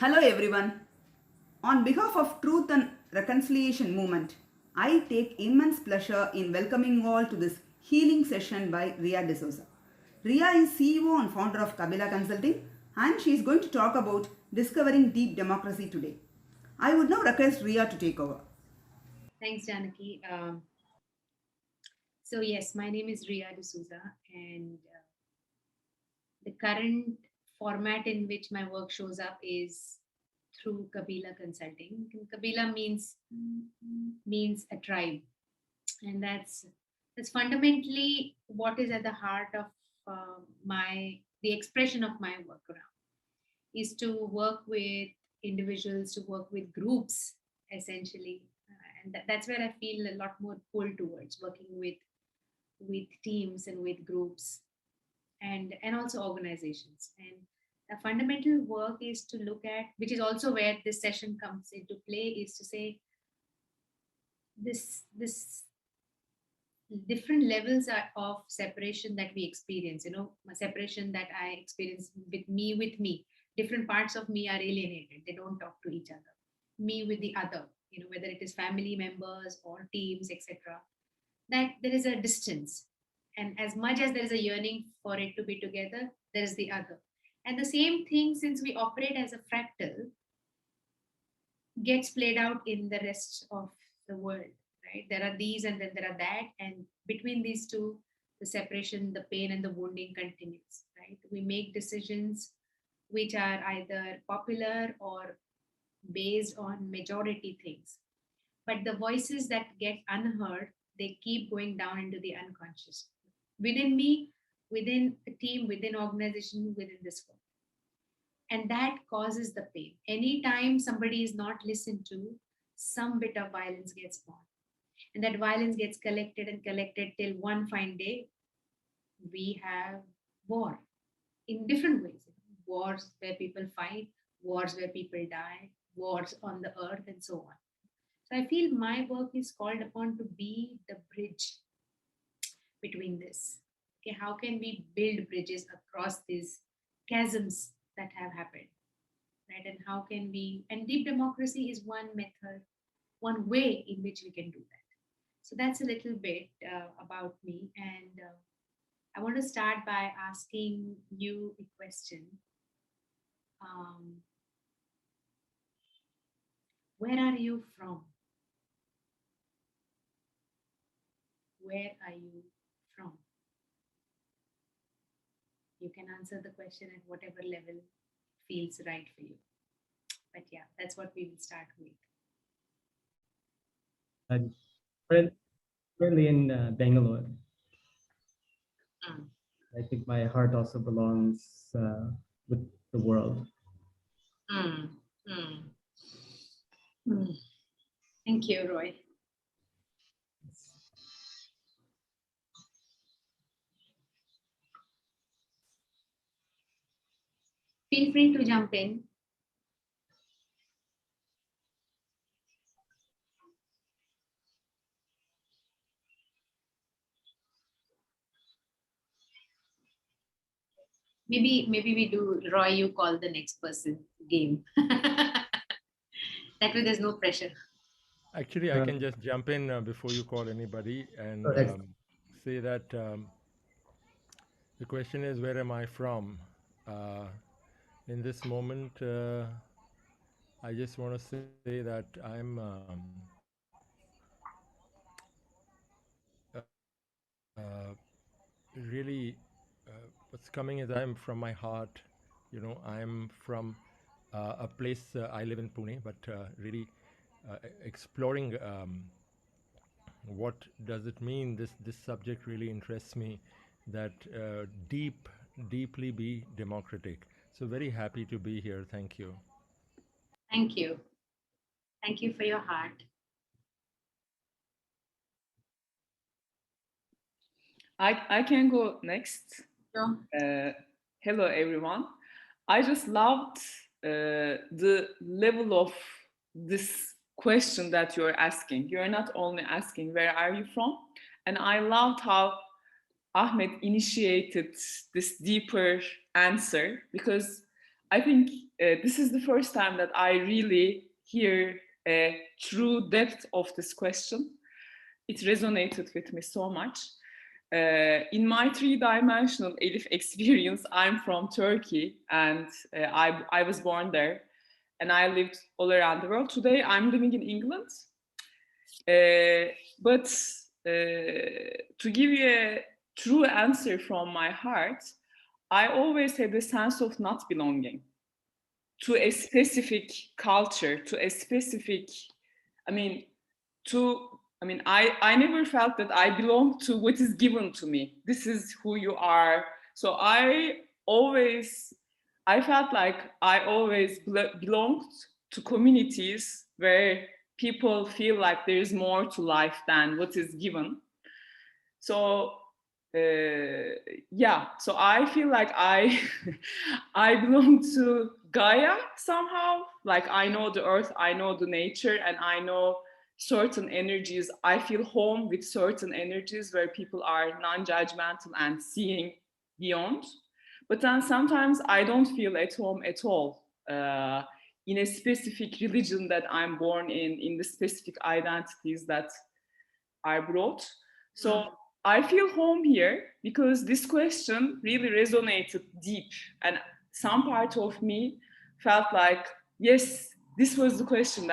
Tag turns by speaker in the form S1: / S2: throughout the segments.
S1: Hello everyone. On behalf of Truth and Reconciliation Movement, I take immense pleasure in welcoming all to this healing session by Rhea de Souza. Rhea is CEO and founder of Kabila Consulting and she is going to talk about discovering deep democracy today. I would now request Rhea to take over.
S2: Thanks, Janaki. So yes, my name is Rhea D'Souza, and the current format in which my work shows up is through Kabila Consulting. And Kabila means a tribe, and that's fundamentally what is at the heart of my the expression of my work around is to work with individuals, to work with groups, essentially, and that's where I feel a lot more pull towards working with teams and with groups and also organizations. And the fundamental work is to look at, which is also where this session comes into play, is to say this different levels of separation that we experience. Separation that I experience with me. Different parts of me are alienated. They don't talk to each other. Me with the other. Whether it is family members or teams, etc. That there is a distance, and as much as there is a yearning for it to be together, there is the other. And the same thing, since we operate as a fractal, gets played out in the rest of the world, right? There are these and then there are that, and between these two, the separation, the pain, and the wounding continues, right? We make decisions which are either popular or based on majority things, but the voices that get unheard, they keep going down into the unconscious within me, within a team, within organization, within this world, and that causes the pain. Anytime somebody is not listened to, some bit of violence gets born, and that violence gets collected and collected till one fine day we have war in different ways. Wars where people fight, wars where people die, wars on the earth, and so on. So I feel my work is called upon to be the bridge between this. Okay, how can we build bridges across these chasms that have happened, right? And how can we? And deep democracy is one method, one way in which we can do that. So that's a little bit about me, and I want to start by asking you a question. Um, where are you from? Where are you from? You can answer the question at whatever level feels right for you. But yeah, that's what we will start with.
S3: I'm current- currently in Bangalore.
S2: Mm,
S3: I think my heart also belongs with the world.
S2: mm, mm, mm. Thank you, Roy. Feel free to jump in. Maybe we do, Roy, you call the next person game. That way there's no pressure.
S4: Actually, I
S3: Uh,
S4: can just jump in before you call anybody and
S3: Excellent.
S4: say that the question is, where am I from? Uh, in this moment, I just want to say that I'm really, what's coming is I'm from my heart. I'm from a place, I live in Pune, but really exploring what does it mean. This subject really interests me, that deeply be democratic. So very happy to be here. Thank you.
S2: Thank you. Thank you for your heart.
S5: I can go next.
S2: Sure.
S5: Hello, everyone. I just loved the level of this question that you're asking. You're not only asking, where are you from? And I loved how Ahmed initiated this deeper answer, because I think this is the first time that I really hear a true depth of this question. It resonated with me so much. In my three-dimensional Elif experience, I'm from Turkey, and I was born there, and I lived all around the world. Today, I'm living in England. But to give you a true answer from my heart, I always had a sense of not belonging to a specific culture, to a specific, I I never felt that I belonged to what is given to me. This is who you are. So I felt like I always belonged to communities where people feel like there is more to life than what is given. So so I feel like I I belong to Gaia somehow. Like I know the earth, I know the nature, and I know certain energies. I feel home with certain energies where people are non-judgmental and seeing beyond. But then sometimes I don't feel at home at all in a specific religion that I'm born in the specific identities that I brought. So I feel home here because this question really resonated deep, and some part of me felt like, yes, this was the question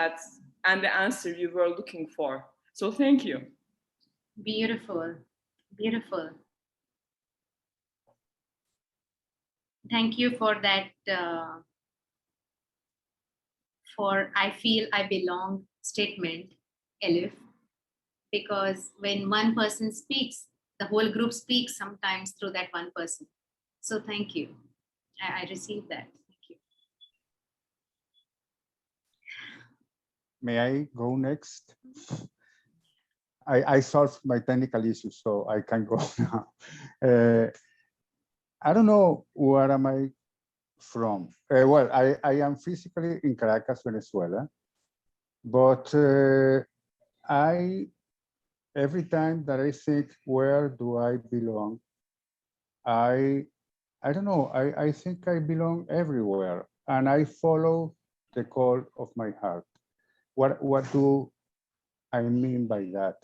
S5: and the answer you were looking for. So thank you.
S2: Beautiful, beautiful. Thank you for that. For I feel I belong statement, Elif, because when one person speaks, the whole group speaks sometimes through that one person. So thank you. I received that. Thank you.
S6: May I go next? I solved my technical issues, so I can go now. I don't know where am I from. Well, I am physically in Caracas, Venezuela, but every time that I think, where do I belong? I don't know. I think I belong everywhere, and I follow the call of my heart. What do I mean by that?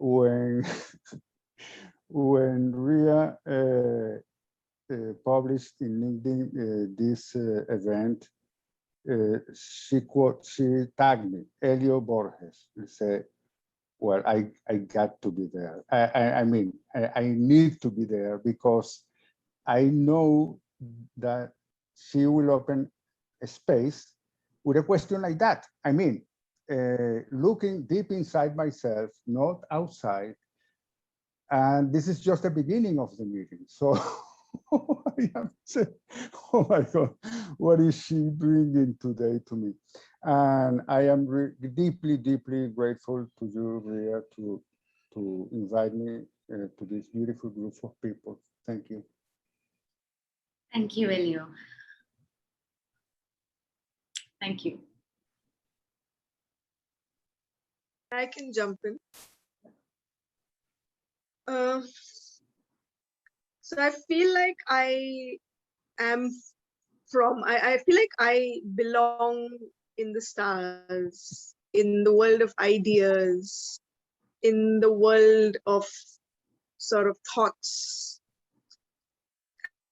S6: When when Rhea published in LinkedIn this event, she tagged me, Elio Borges, and said, well, I got to be there. I need to be there because I know that she will open a space with a question like that. I mean, looking deep inside myself, not outside. And this is just the beginning of the meeting. So I have to say, oh my God, what is she bringing today to me? And I am deeply, deeply grateful to you, Rhea, to invite me to this beautiful group of people. Thank you.
S2: Thank you, Elio. Thank you.
S7: I can jump in. So I feel like I am I feel like I belong in the stars, in the world of ideas, in the world of sort of thoughts.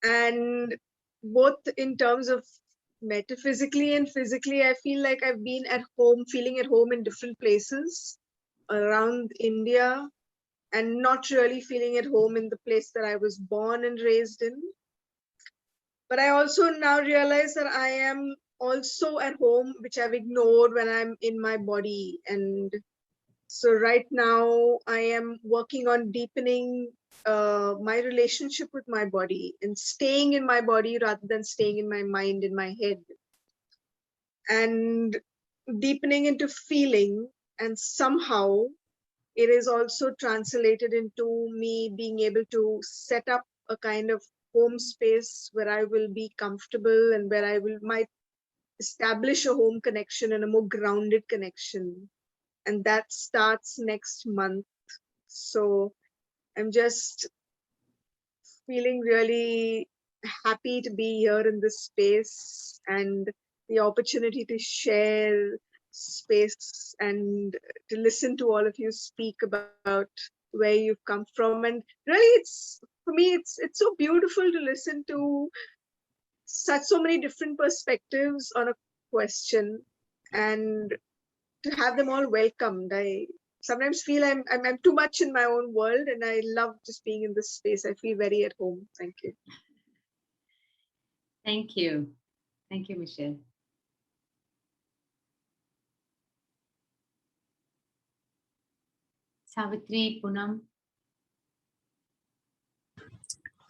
S7: And both in terms of metaphysically and physically, I feel like I've been at home, feeling at home in different places around India, and not really feeling at home in the place that I was born and raised in. But I also now realize that I am also at home, which I've ignored when I'm in my body. And so right now I am working on deepening my relationship with my body and staying in my body rather than staying in my mind, in my head. And deepening into feeling, and somehow it is also translated into me being able to set up a kind of home space where I will be comfortable and where I might establish a home connection and a more grounded connection. And that starts next month. So I'm just feeling really happy to be here in this space and the opportunity to share space and to listen to all of you speak about where you've come from. And really, it's for me, it's so beautiful to listen to so many different perspectives on a question and to have them all welcomed. I sometimes feel I'm too much in my own world, and I love just being in this space. I feel very at home. Thank you.
S2: Thank you. Thank you, Michelle. Savitri, Poonam.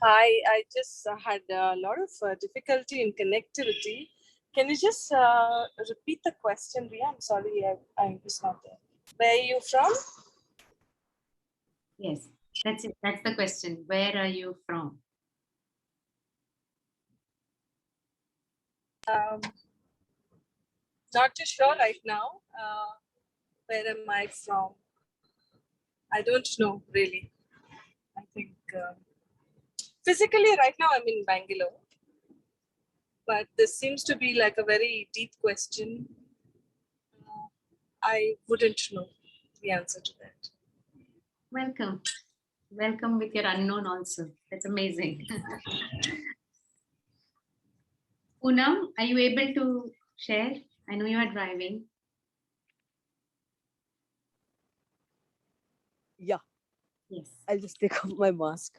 S8: Hi, I just had a lot of difficulty in connectivity. Can you just repeat the question, Rhea? I'm sorry, I was not there. Where are you from?
S2: Yes, that's it. That's the question. Where are you from?
S8: Not too sure right now. Where am I from? I don't know really. I think physically right now I'm in Bangalore. But this seems to be like a very deep question. I wouldn't know the answer to that.
S2: Welcome. Welcome with your unknown also. That's amazing. Poonam, are you able to share? I know you are driving.
S8: Yeah.
S2: Yes.
S8: I'll just take off my mask.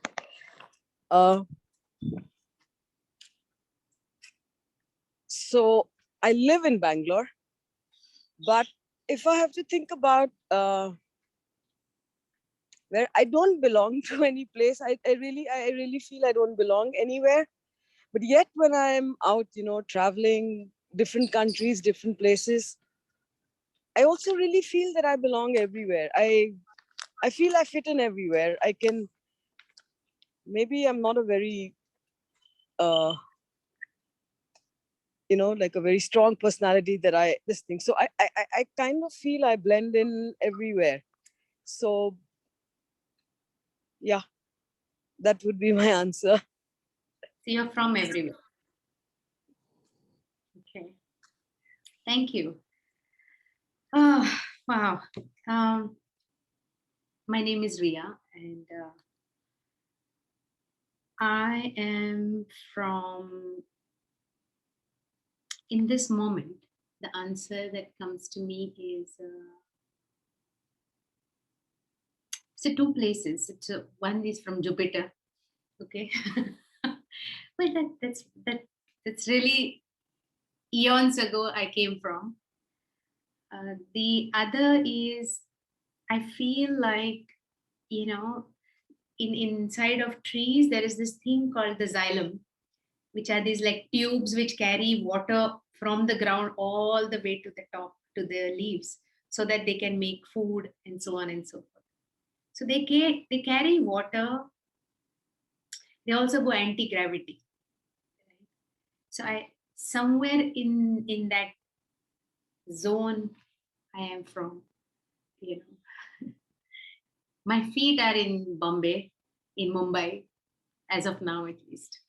S8: So I live in Bangalore, but if I have to think about where I don't belong to any place, I really feel I don't belong anywhere. But yet when I'm out, traveling different countries, different places, I also really feel that I belong everywhere. I feel I fit in everywhere. Maybe I'm not a very like a very strong personality that this thing. So I kind of feel I blend in everywhere. So yeah, that would be my answer.
S2: So you're from everywhere. Okay. Thank you. Oh, wow. My name is Rhea, and I am from, in this moment, the answer that comes to me is, so two places. So one is from Jupiter, okay? Well, that's really eons ago I came from. The other is, I feel like, inside of trees there is this thing called the xylem, which are these like tubes which carry water from the ground all the way to the top to the leaves, so that they can make food and so on and so forth. So they carry water. They also go anti-gravity. So I somewhere in that zone I am from, My feet are in Bombay, in Mumbai, as of now at least.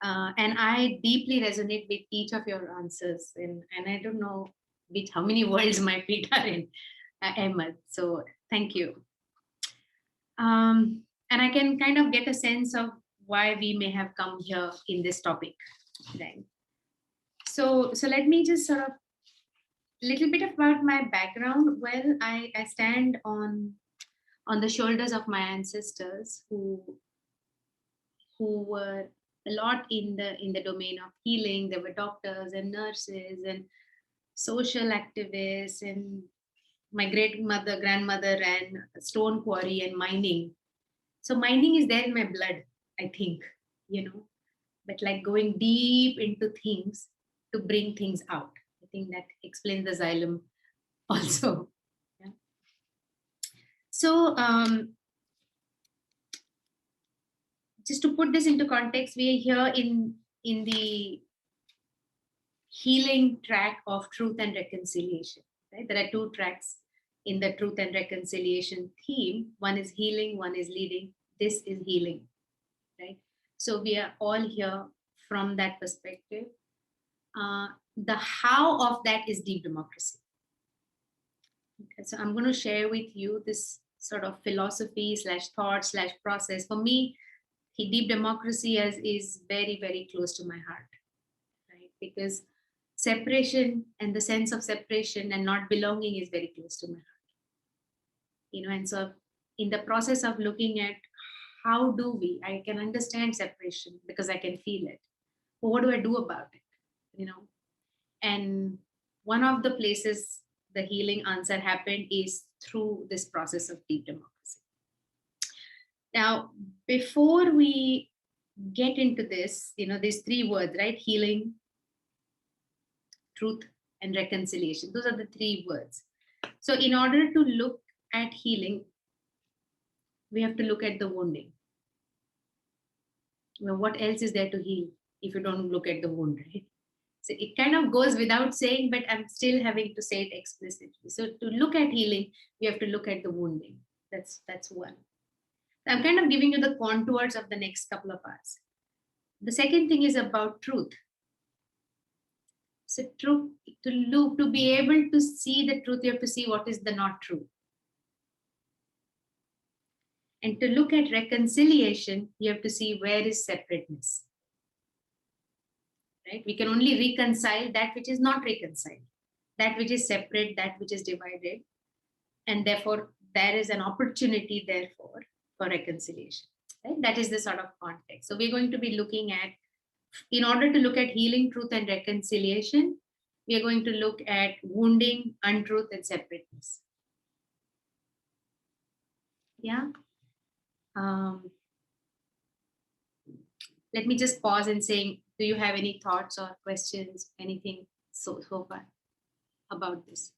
S2: And I deeply resonate with each of your answers. And I don't know how many worlds my feet are in, Ahmed. So thank you. And I can kind of get a sense of why we may have come here in this topic. Right? So let me just sort of little bit about my background. Well, I stand on the shoulders of my ancestors who were a lot in the domain of healing. There were doctors and nurses and social activists, and my grandmother ran a stone quarry and mining. So mining is there in my blood, I think, but like going deep into things to bring things out. I think that explains the xylem also. Yeah. So just to put this into context, we are here in the healing track of truth and reconciliation. Right? There are two tracks in the truth and reconciliation theme. One is healing, one is leading. This is healing. Right? So we are all here from that perspective. The how of that is deep democracy. Okay, so I'm going to share with you this sort of philosophy slash thought slash process. For me, deep democracy is very, very close to my heart, right? Because separation and the sense of separation and not belonging is very close to my heart. And so in the process of looking at how do we, I can understand separation because I can feel it. But what do I do about it? And one of the places the healing answer happened is through this process of deep democracy. Now, before we get into this, these three words, right? Healing, truth, and reconciliation. Those are the three words. So in order to look at healing, we have to look at the wounding. What else is there to heal if you don't look at the wound, right? So it kind of goes without saying, but I'm still having to say it explicitly. So to look at healing, we have to look at the wounding. That's one. I'm kind of giving you the contours of the next couple of hours. The second thing is about truth. So truth, to be able to see the truth, you have to see what is the not true. And to look at reconciliation, you have to see where is separateness. Right? We can only reconcile that which is not reconciled, that which is separate, that which is divided. And therefore, there is an opportunity, therefore, for reconciliation. Right? That is the sort of context. So we're going to be looking at, in order to look at healing, truth, and reconciliation, we are going to look at wounding, untruth, and separateness. Yeah. Let me just pause and say, do you have any thoughts or questions, anything so far about this?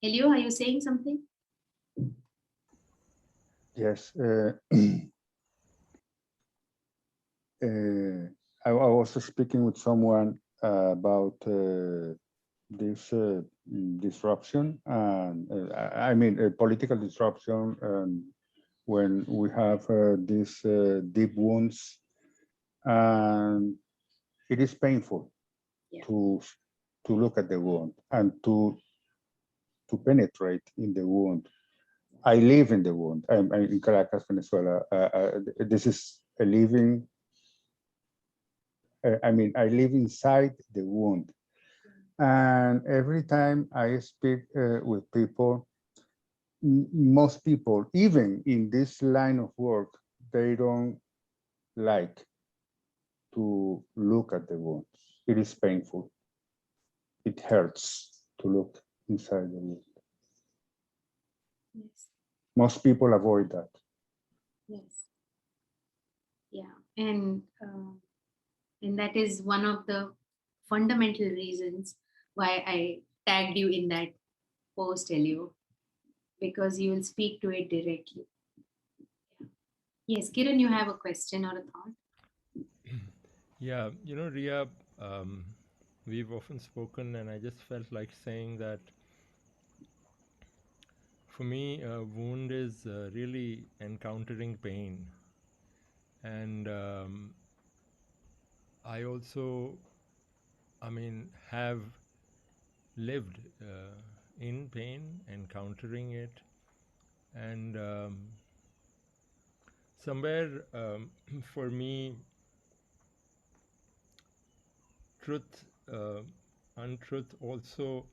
S2: Elio, are you saying something?
S6: Yes. I was speaking with someone about this disruption, and I mean political disruption, when we have these deep wounds, and it is painful to look at the wound and to penetrate in the wound. I live in the wound. I'm in Caracas, Venezuela. This is a living. I mean, I live inside the wound. And every time I speak with people, most people, even in this line of work, they don't like to look at the wounds. It is painful. It hurts to look inside the wound.
S2: Yes.
S6: Most people avoid that.
S2: Yes. Yeah. And that is one of the fundamental reasons why I tagged you in that post, Elio, because you will speak to it directly. Yes, Kiran, you have a question or a thought?
S4: Yeah, Rhea, we've often spoken, and I just felt like saying that for me, a wound is really encountering pain. And I also, have lived in pain, encountering it, and somewhere for me, truth, untruth also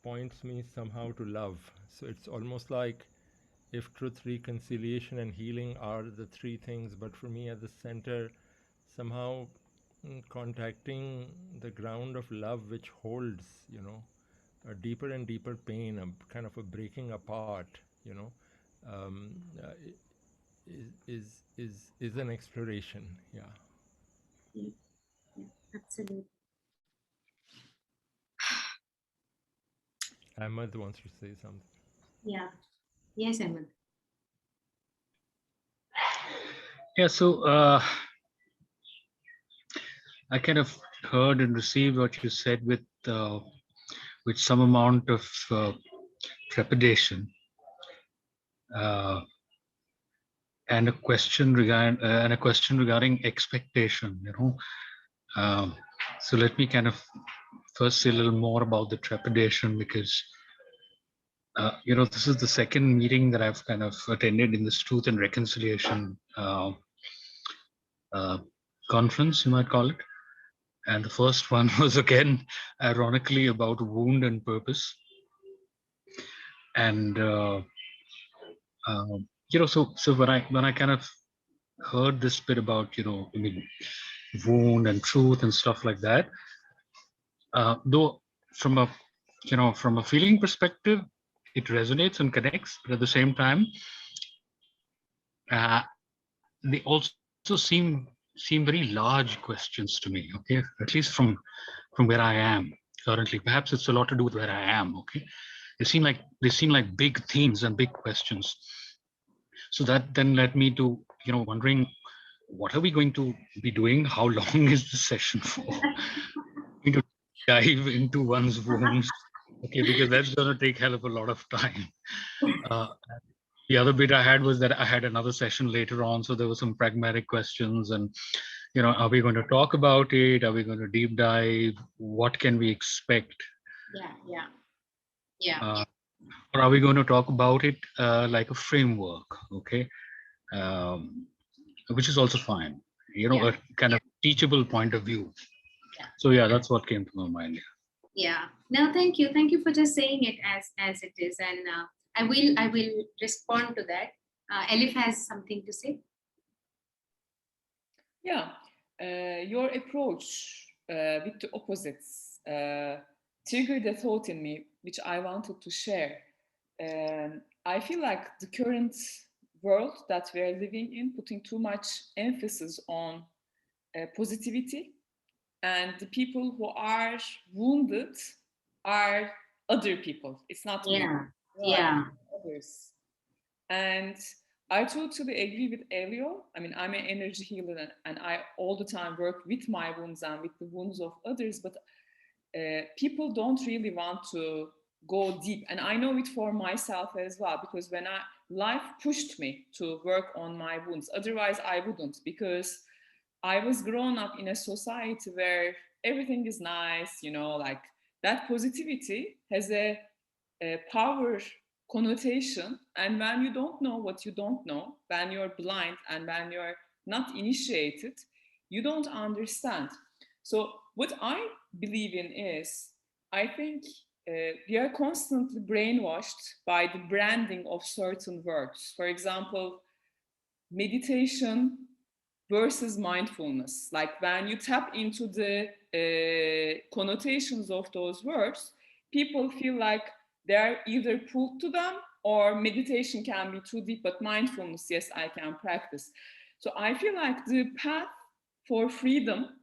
S4: points me somehow to love. So it's almost like if truth, reconciliation, and healing are the three things, but for me at the center, somehow contacting the ground of love, which holds, a deeper and deeper pain, a kind of a breaking apart, is an exploration. Yeah.
S2: Yeah, absolutely.
S4: Ahmed wants to say something.
S2: Yeah. Yes, Ahmed.
S9: Yeah, so I kind of heard and received what you said with some amount of trepidation. and a question regarding expectation. So let me kind of first say a little more about the trepidation, because this is the second meeting that I've kind of attended in this Truth and Reconciliation conference, you might call it. And the first one was again, ironically, about wound and purpose. And so when I kind of heard this bit about wound and truth and stuff like that, though from a feeling perspective, it resonates and connects, but at the same time, they also seem very large questions to me. Okay, at least from where I am currently. Perhaps it's a lot to do with where I am. Okay, they seem like big themes and big questions. So that then led me to wondering, what are we going to be doing? How long is the session for? Going to dive into one's wounds, okay, because that's going to take hell of a lot of time. The other bit I had was that I had another session later on, so there were some pragmatic questions, and are we going to talk about it? Are we going to deep dive? What can we expect?
S2: Yeah.
S9: Or are we going to talk about it like a framework? Okay, which is also fine. A kind of teachable point of view. So yeah, that's what came to my mind.
S2: Yeah. No, thank you for just saying it as it is, and I will respond to that. Elif has something to say.
S5: Yeah, your approach with the opposites triggered a thought in me, which I wanted to share. I feel like the current world that we are living in, putting too much emphasis on positivity, and the people who are wounded are other people. It's not me. Others. And I totally agree with Elio. I mean, I'm an energy healer, and I all the time work with my wounds and with the wounds of others, but people don't really want to go deep. And I know it for myself as well, because when life pushed me to work on my wounds, otherwise I wouldn't, because I was grown up in a society where everything is nice, like that positivity has a power connotation. And when you don't know what you don't know, when you're blind and when you're not initiated, you don't understand. So what I believe in is, I think we are constantly brainwashed by the branding of certain words. For example, meditation versus mindfulness. Like when you tap into the connotations of those words, people feel like they're either pulled to them, or meditation can be too deep, but mindfulness, yes, I can practice. So I feel like the path for freedom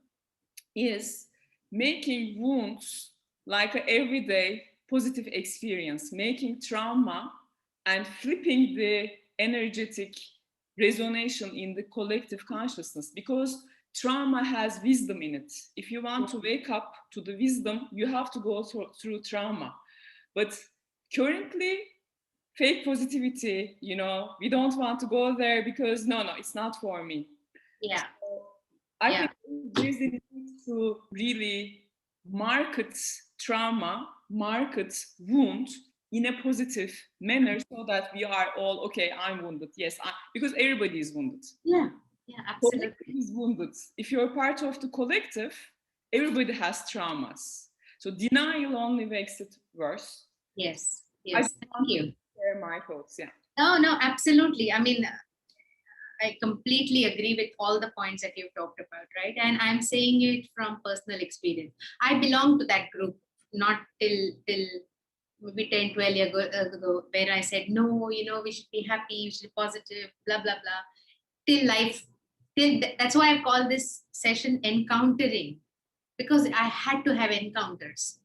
S5: is making wounds like an everyday positive experience, making trauma and flipping the energetic resonation in the collective consciousness, because trauma has wisdom in it. If you want to wake up to the wisdom, you have to go through trauma. But currently, fake positivity, we don't want to go there because no, it's not for me.
S2: Yeah.
S5: So I think there's a need to really market trauma, market wound in a positive manner, so that we are all okay. I'm wounded, yes, because everybody is wounded.
S2: Yeah, absolutely.
S5: Collective is wounded. If you're part of the collective, everybody has traumas. So denial only makes it worse.
S2: Yes.
S5: Thank
S2: you.
S5: Share my thoughts. Yeah.
S2: No, absolutely. I mean, I completely agree with all the points that you've talked about, right? And I'm saying it from personal experience. I belong to that group, not till maybe 10, 12 years ago, where I said, no, we should be happy, we should be positive, blah, blah, blah. That's why I call this session encountering, because I had to have encounters,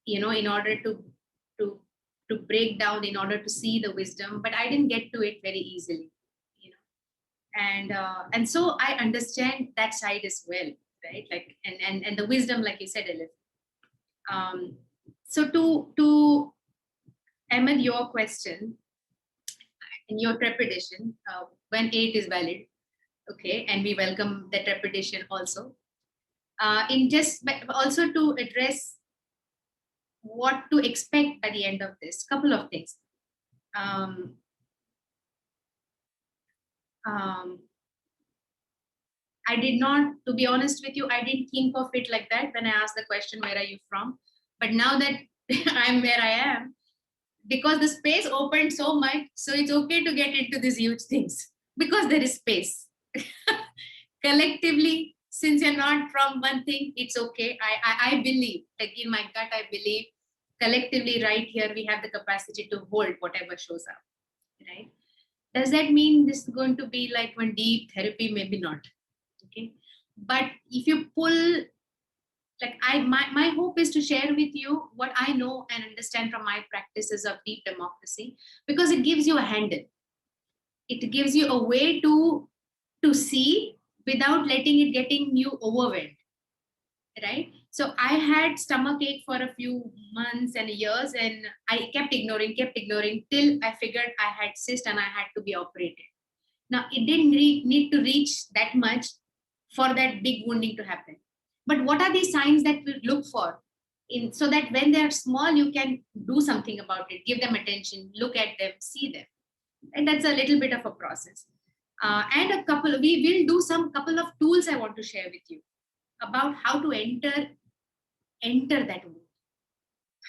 S2: in order to break down, in order to see the wisdom, but I didn't get to it very easily. And so I understand that side as well, right? Like, and the wisdom, like you said, Elif. So to Ahmed, your question, in your trepidation when 8 is valid. Okay, and we welcome that trepidation also. In just also to address what to expect by the end of this, couple of things. I did not, to be honest with you, I didn't think of it like that when I asked the question, where are you from? But now that I'm where I am, because the space opened so much, so it's okay to get into these huge things because there is space. Collectively, since you're not from one thing, it's okay. I believe, like in my gut, I believe collectively right here, we have the capacity to hold whatever shows up, right? Does that mean this is going to be like one deep therapy? Maybe not. Okay. But if you pull, like my hope is to share with you what I know and understand from my practices of deep democracy, because it gives you a handle. It gives you a way to see without letting it getting you overwhelmed, right? So I had stomach ache for a few months and years, and I kept ignoring till I figured I had cyst and I had to be operated. Now it didn't need to reach that much for that big wounding to happen. But what are the signs that we look for so that when they're small, you can do something about it, give them attention, look at them, see them. And that's a little bit of a process. And we will do some couple of tools I want to share with you about how to enter that wound.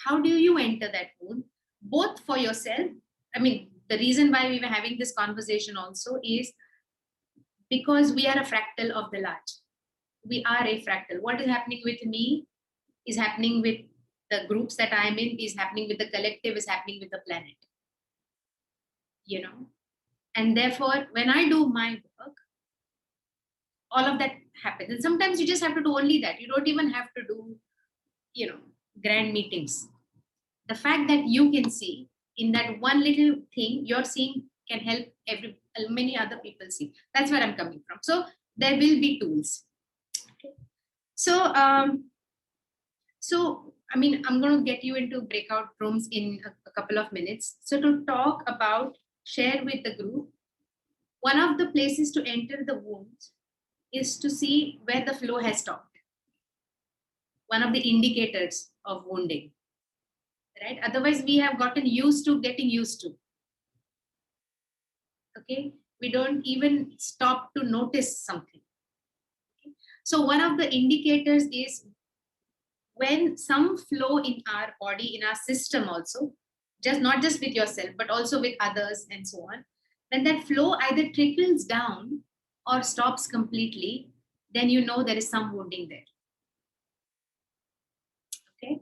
S2: How do you enter that wound, both for yourself? I mean, the reason why we were having this conversation also is because we are a fractal of the large. We are a fractal. What is happening with me is happening with the groups that I'm in, is happening with the collective, is happening with the planet. You know? And therefore, when I do my work, all of that happens. And sometimes you just have to do only that. You don't even have to do, grand meetings. The fact that you can see in that one little thing you're seeing can help many other people see. That's where I'm coming from. So there will be tools. Okay. So, I mean, I'm going to get you into breakout rooms in a couple of minutes. So to talk about, share with the group, one of the places to enter the wounds is to see where the flow has stopped. One of the indicators of wounding, right? Otherwise, we have gotten used to getting used to. Okay, we don't even stop to notice something. Okay? So one of the indicators is when some flow in our body, in our system also, not just with yourself, but also with others and so on, when that flow either trickles down or stops completely, then you know there is some wounding there. Okay.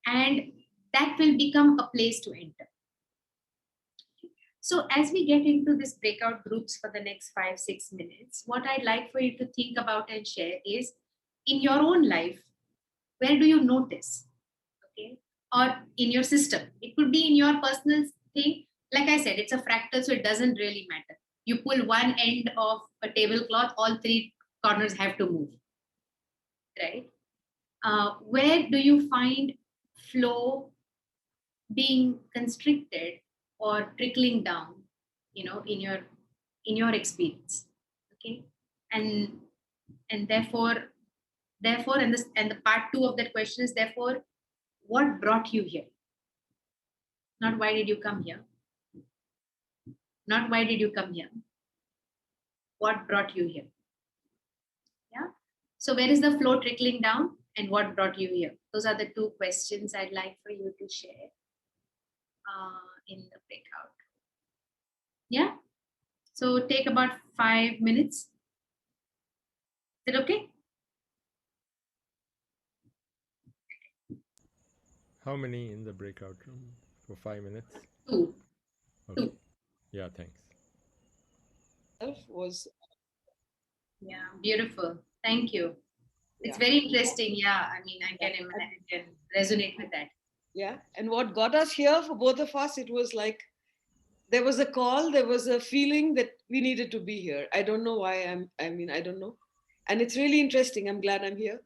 S2: And that will become a place to enter. So as we get into this breakout groups for the next 5-6 minutes, what I'd like for you to think about and share is, in your own life, where do you notice? Okay. Or in your system. It could be in your personal thing. Like I said, it's a fractal, so it doesn't really matter. You pull one end of a tablecloth, all 3 corners have to move. Right? Where do you find flow being constricted or trickling down, in your experience? Okay. And therefore, and the part 2 of that question is, therefore, what brought you here? Not why did you come here? Not why did you come here? What brought you here? Yeah. So where is the flow trickling down and what brought you here? Those are the 2 questions I'd like for you to share in the breakout. Yeah. So take about 5 minutes. Is it okay?
S4: How many in the breakout room for 5 minutes?
S2: 2.
S4: Okay.
S2: 2.
S4: Yeah, thanks.
S8: Was
S2: Beautiful. Thank you. It's very interesting. Yeah, I mean, I can resonate with that.
S8: Yeah, and what got us here for both of us, it was like there was a call, there was a feeling that we needed to be here. I don't know why. I don't know, and it's really interesting. I'm glad I'm here.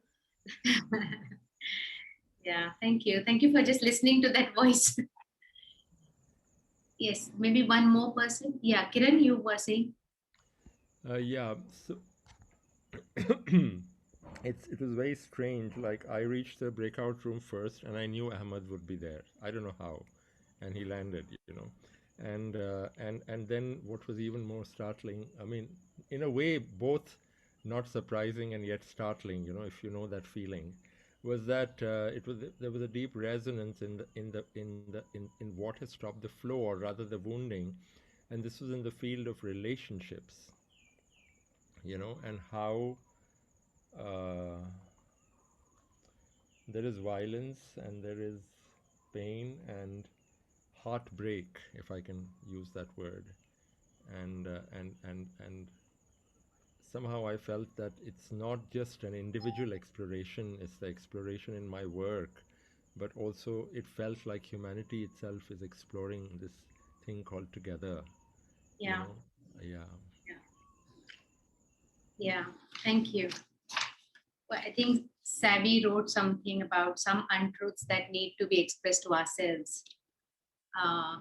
S2: Yeah, thank you for just listening to that voice. Yes, maybe one more person. Yeah, Kiran, you were saying.
S4: Yeah, so it was very strange. Like I reached the breakout room first, and I knew Ahmed would be there. I don't know how, and he landed, and then what was even more startling. I mean, in a way, both not surprising and yet startling. If you know that feeling, was that there was a deep resonance in what has stopped the flow, or rather the wounding, and this was in the field of relationships. And how uh, there is violence and there is pain and heartbreak, if I can use that word, and somehow I felt that it's not just an individual exploration; it's the exploration in my work, but also it felt like humanity itself is exploring this thing called together. You
S2: Yeah,
S4: know, yeah.
S2: yeah, yeah. Thank you. Well, I think Savvy wrote something about some untruths that need to be expressed to ourselves. Uh,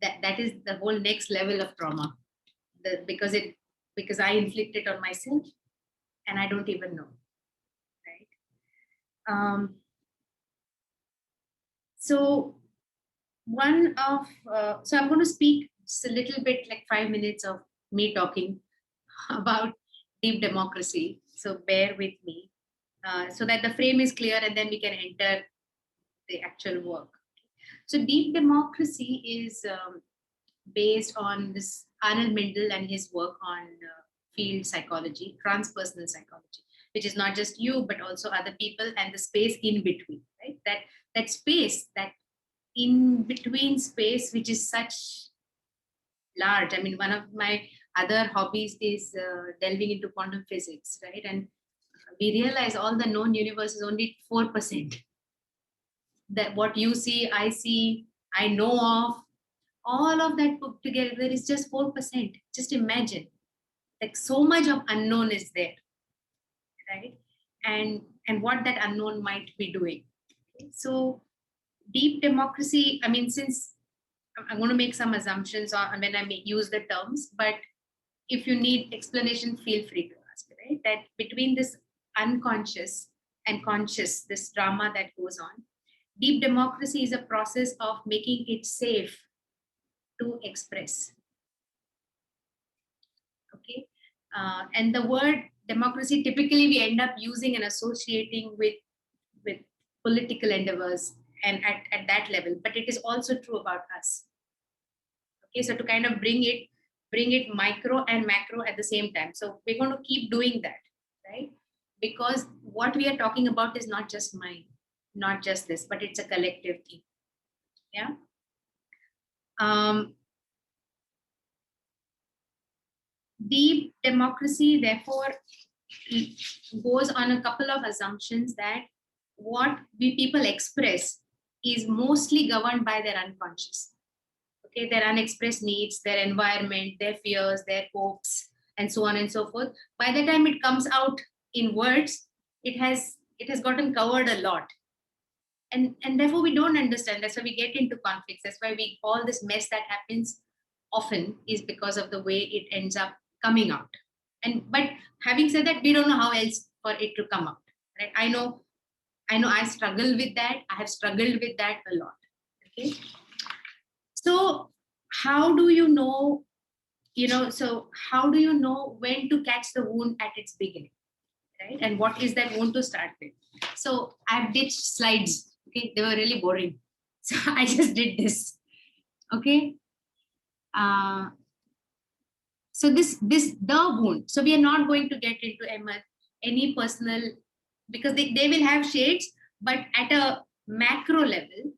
S2: that is the whole next level of trauma. Because I inflict it on myself and I don't even know, right? So so I'm going to speak just a little bit, like 5 minutes of me talking about deep democracy. So bear with me, so that the frame is clear and then we can enter the actual work. So deep democracy is based on this Arnold Mindel and his work on field psychology, transpersonal psychology, which is not just you, but also other people and the space in between, right? That space, that in between space, which is such large. I mean, one of my other hobbies is delving into quantum physics, right? And we realize all the known universe is only 4%. That what you see, I know of, all of that put together is just 4%. Just imagine, like so much of unknown is there, right? And what that unknown might be doing. Okay? So deep democracy, I mean, since I'm going to make some assumptions on when I use the terms, but if you need explanation, feel free to ask, right? That between this unconscious and conscious, this drama that goes on, deep democracy is a process of making it safe to express. Okay. And the word democracy, typically we end up using and associating with political endeavors and at that level, but it is also true about us. Okay, so to kind of bring it micro and macro at the same time. So we're going to keep doing that, right? Because what we are talking about is not just mine, not just this, but it's a collective thing. Yeah. Deep democracy, therefore, goes on a couple of assumptions that what we people express is mostly governed by their unconscious. Okay, their unexpressed needs, their environment, their fears, their hopes, and so on and so forth. By the time it comes out in words, it has gotten covered a lot. And therefore we don't understand. That's why we get into conflicts. That's why all this mess that happens often is because of the way it ends up coming out. But having said that, we don't know how else for it to come out. Right? I know I struggle with that. I have struggled with that a lot. Okay. So how do you know, how do you know when to catch the wound at its beginning? Right? And what is that wound to start with? So I've ditched slides. Okay, they were really boring. So I just did this. Okay. So the wound. So we are not going to get into any personal, because they will have shades, but at a macro level,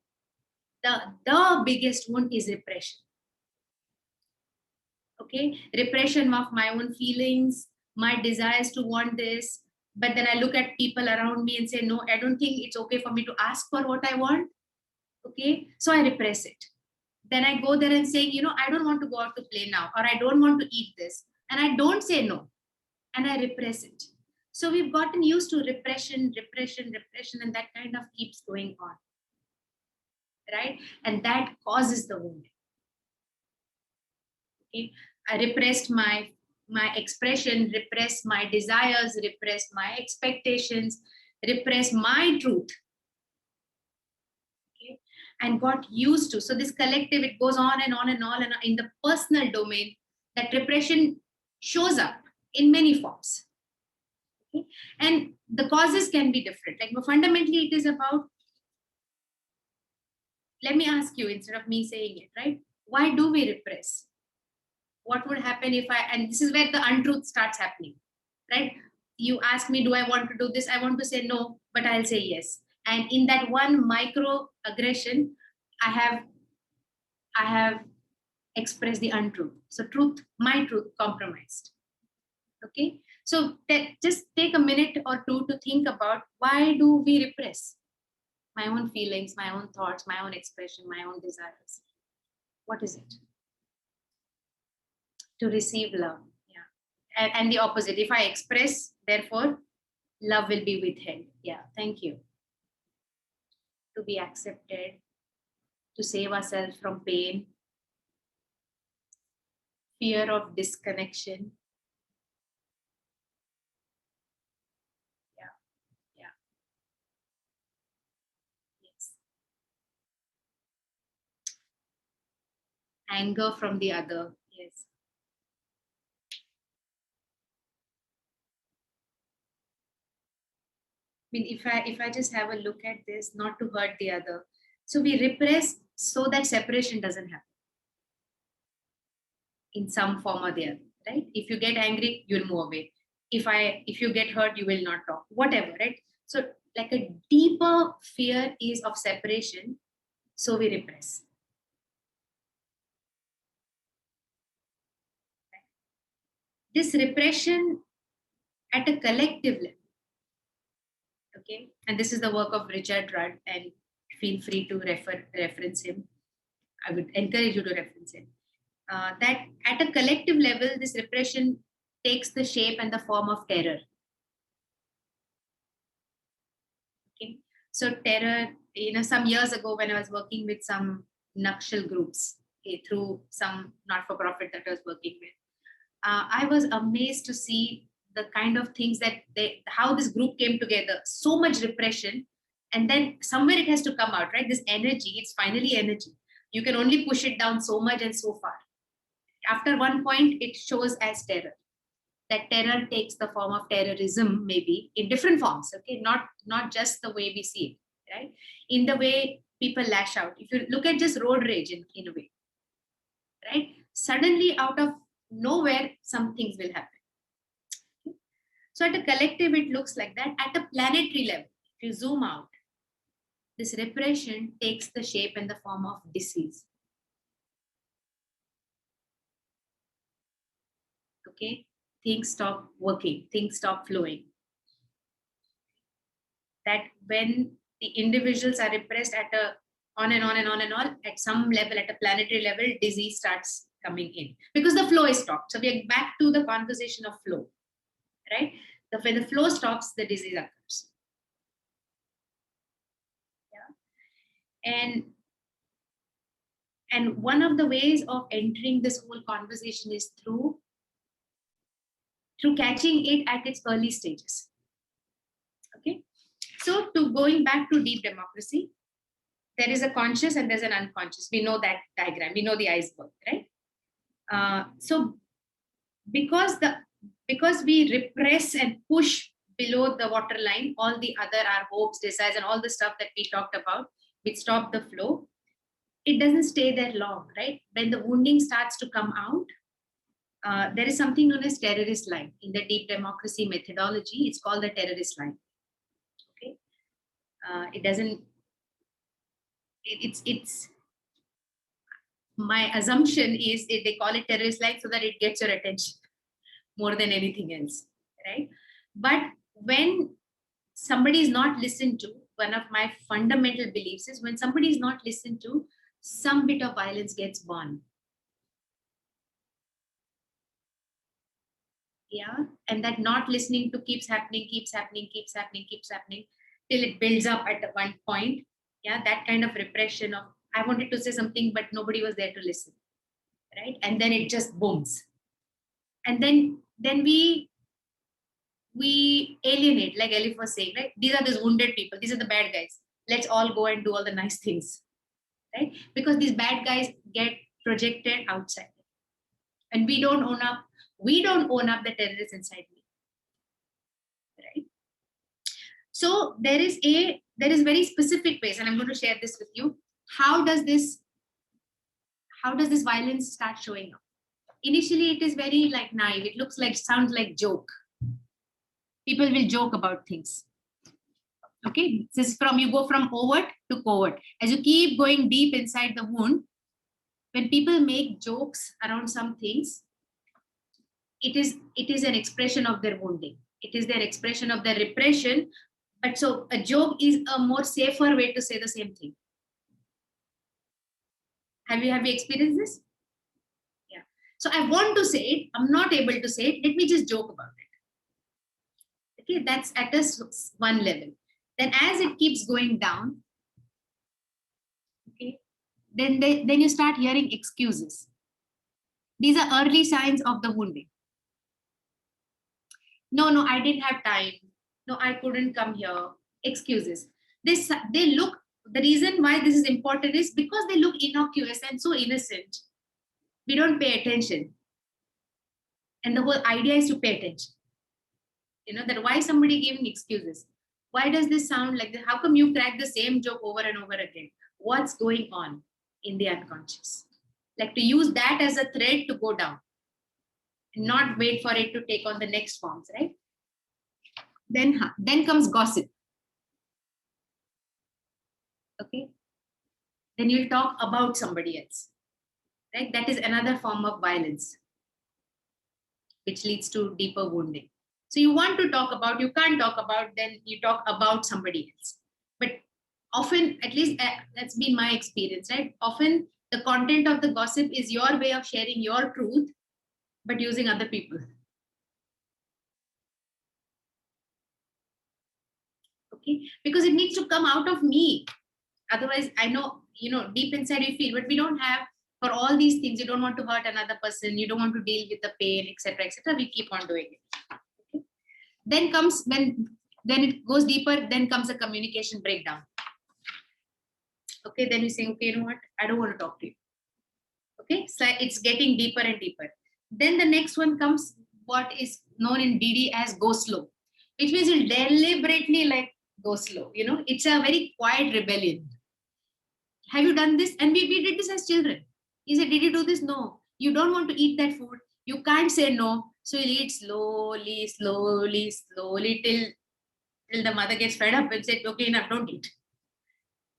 S2: the biggest wound is repression. Okay, repression of my own feelings, my desires to want this, but then I look at people around me and say, no, I don't think it's okay for me to ask for what I want. Okay, so I repress it. Then I go there and saying, I don't want to go out to play now, or I don't want to eat this, and I don't say no, and I repress it. So we've gotten used to repression, and that kind of keeps going on, right? And that causes the wound. Okay, I repressed my expression, repressed my desires, repressed my expectations, repressed my truth. Okay, and got used to. So this collective, it goes on and on and on, and in the personal domain, that repression shows up in many forms. Okay? And the causes can be different. Like, but fundamentally, it is about, let me ask you instead of me saying it, right? Why do we repress? What would happen if and this is where the untruth starts happening, right? You ask me, do I want to do this? I want to say no, but I'll say yes. And in that one micro aggression, I have expressed the untruth. So my truth compromised. Okay. So just take a minute or two to think about, why do we repress my own feelings, my own thoughts, my own expression, my own desires? What is it? To receive love. Yeah. And the opposite. If I express, therefore, love will be withheld. Yeah. Thank you. To be accepted, to save ourselves from pain, fear of disconnection. Yeah. Yes. Anger from the other. Yes. I mean, if I just have a look at this, not to hurt the other. So we repress so that separation doesn't happen in some form or the other, right? If you get angry, you'll move away. If you get hurt, you will not talk, whatever, right? So like a deeper fear is of separation, so we repress. This repression at a collective level, okay, and this is the work of Richard Rudd, and feel free to reference him. I would encourage you to reference him. That at a collective level, this repression takes the shape and the form of terror. Okay, so terror, some years ago when I was working with some Nakshal groups, okay, through some not-for-profit that I was working with, I was amazed to see the kind of things that how this group came together. So much repression, and then somewhere it has to come out, right? This energy, it's finally energy. You can only push it down so much and so far. After one point, it shows as terror. That terror takes the form of terrorism, maybe in different forms, okay? Not just the way we see it, right? In the way people lash out. If you look at just road rage in a way, right? Suddenly out of nowhere, some things will happen. So at a collective, it looks like that. At a planetary level, if you zoom out, this repression takes the shape and the form of disease. Okay, things stop working, things stop flowing. That when the individuals are repressed at a on and on and on and on, at some level, at a planetary level, disease starts coming in because the flow is stopped. So we are back to the conversation of flow, right? When the flow stops, the disease occurs. Yeah. And one of the ways of entering this whole conversation is through catching it at its early stages. Okay. So going back to deep democracy, there is a conscious and there's an unconscious. We know that diagram. We know the iceberg, right? So because we repress and push below the waterline, all the other, our hopes, desires, and all the stuff that we talked about, which stop the flow, it doesn't stay there long, right? When the wounding starts to come out, there is something known as terrorist line. In the deep democracy methodology, it's called the terrorist line. Okay, it doesn't. It's. My assumption is they call it terrorist line so that it gets your attention more than anything else, right? But when somebody is not listened to, one of my fundamental beliefs is when somebody is not listened to, some bit of violence gets born. Yeah, and that not listening to keeps happening till it builds up at one point. Yeah, that kind of repression of, I wanted to say something but nobody was there to listen, right? And then it just booms. And then we alienate, like Elif was saying, right? These are those wounded people. These are the bad guys. Let's all go and do all the nice things, right? Because these bad guys get projected outside. And we don't own up the terrorists inside me, right? So there is very specific ways, and I'm going to share this with you. How does this violence start showing up? Initially, it is very like naive. It sounds like joke. People will joke about things. Okay, this is you go from overt to covert. As you keep going deep inside the wound, when people make jokes around some things, it is an expression of their wounding. It is their expression of their repression. But so a joke is a more safer way to say the same thing. Have you experienced this? Yeah. So I want to say it. I'm not able to say it. Let me just joke about it. Okay, that's at one level. Then as it keeps going down, okay, then you start hearing excuses. These are early signs of the wounding. No, I didn't have time. No, I couldn't come here. Excuses. They look, the reason why this is important is because they look innocuous and so innocent. We don't pay attention. And the whole idea is to pay attention. You know, that why somebody giving excuses? Why does this sound like this? How come you crack the same joke over and over again? What's going on in the unconscious? Like to use that as a thread to go down. Not wait for it to take on the next forms, right? Then comes gossip. Okay. Then you'll talk about somebody else, right? That is another form of violence, which leads to deeper wounding. So you want to talk about, you can't talk about, then you talk about somebody else. But often, at least that's been my experience, right? Often the content of the gossip is your way of sharing your truth, but using other people. Okay, because it needs to come out of me. Otherwise, I know, deep inside you feel, but we don't have, for all these things, you don't want to hurt another person, you don't want to deal with the pain, etc., etc. We keep on doing it. Okay? Then comes, then it goes deeper, then comes a communication breakdown. Okay, then you say, okay, you know what, I don't want to talk to you. Okay, so it's getting deeper and deeper. Then the next one comes what is known in DD as go slow, which means you'll deliberately go slow. It's a very quiet rebellion. Have you done this? And we did this as children. He said, did you do this? No. You don't want to eat that food. You can't say no. So you'll eat slowly, till the mother gets fed up and said, okay, enough, don't eat.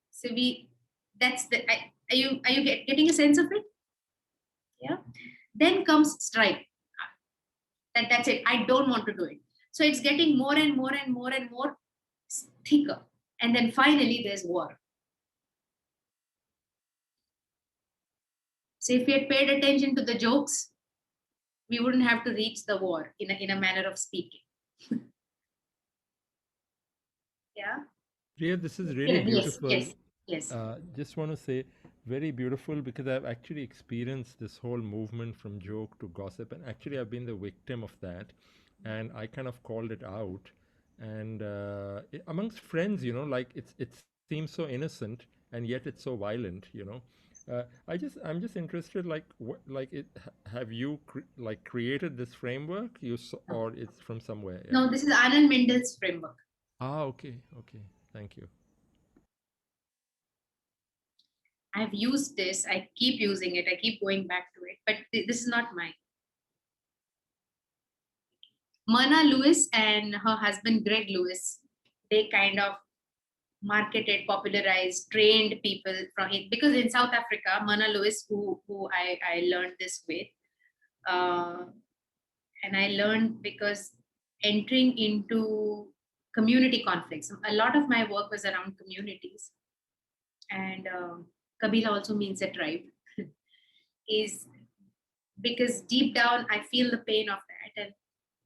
S2: So are you getting a sense of it? Yeah. Then comes strike. That's it. I don't want to do it. So it's getting more and more and more and more thicker. And then finally there's war. So if we had paid attention to the jokes, we wouldn't have to reach the war in a manner of speaking. Yeah.
S4: Rhea, this is really beautiful.
S2: Yes.
S4: Just want to say, very beautiful, because I've actually experienced this whole movement from joke to gossip, and actually I've been the victim of that, and I kind of called it out. And amongst friends, it seems so innocent, and yet it's so violent. I'm just interested, have you created this framework, or it's from somewhere? Yeah.
S2: No, this is Anand Mendel's framework.
S4: Okay, thank you.
S2: I've used this, I keep using it, I keep going back to it, but this is not mine. Myrna Lewis and her husband Greg Lewis, they kind of marketed, popularized, trained people from it, because in South Africa, Myrna Lewis, who I learned this with, and I learned because entering into community conflicts, a lot of my work was around communities, and Kabila also means a tribe, is because deep down I feel the pain of that, and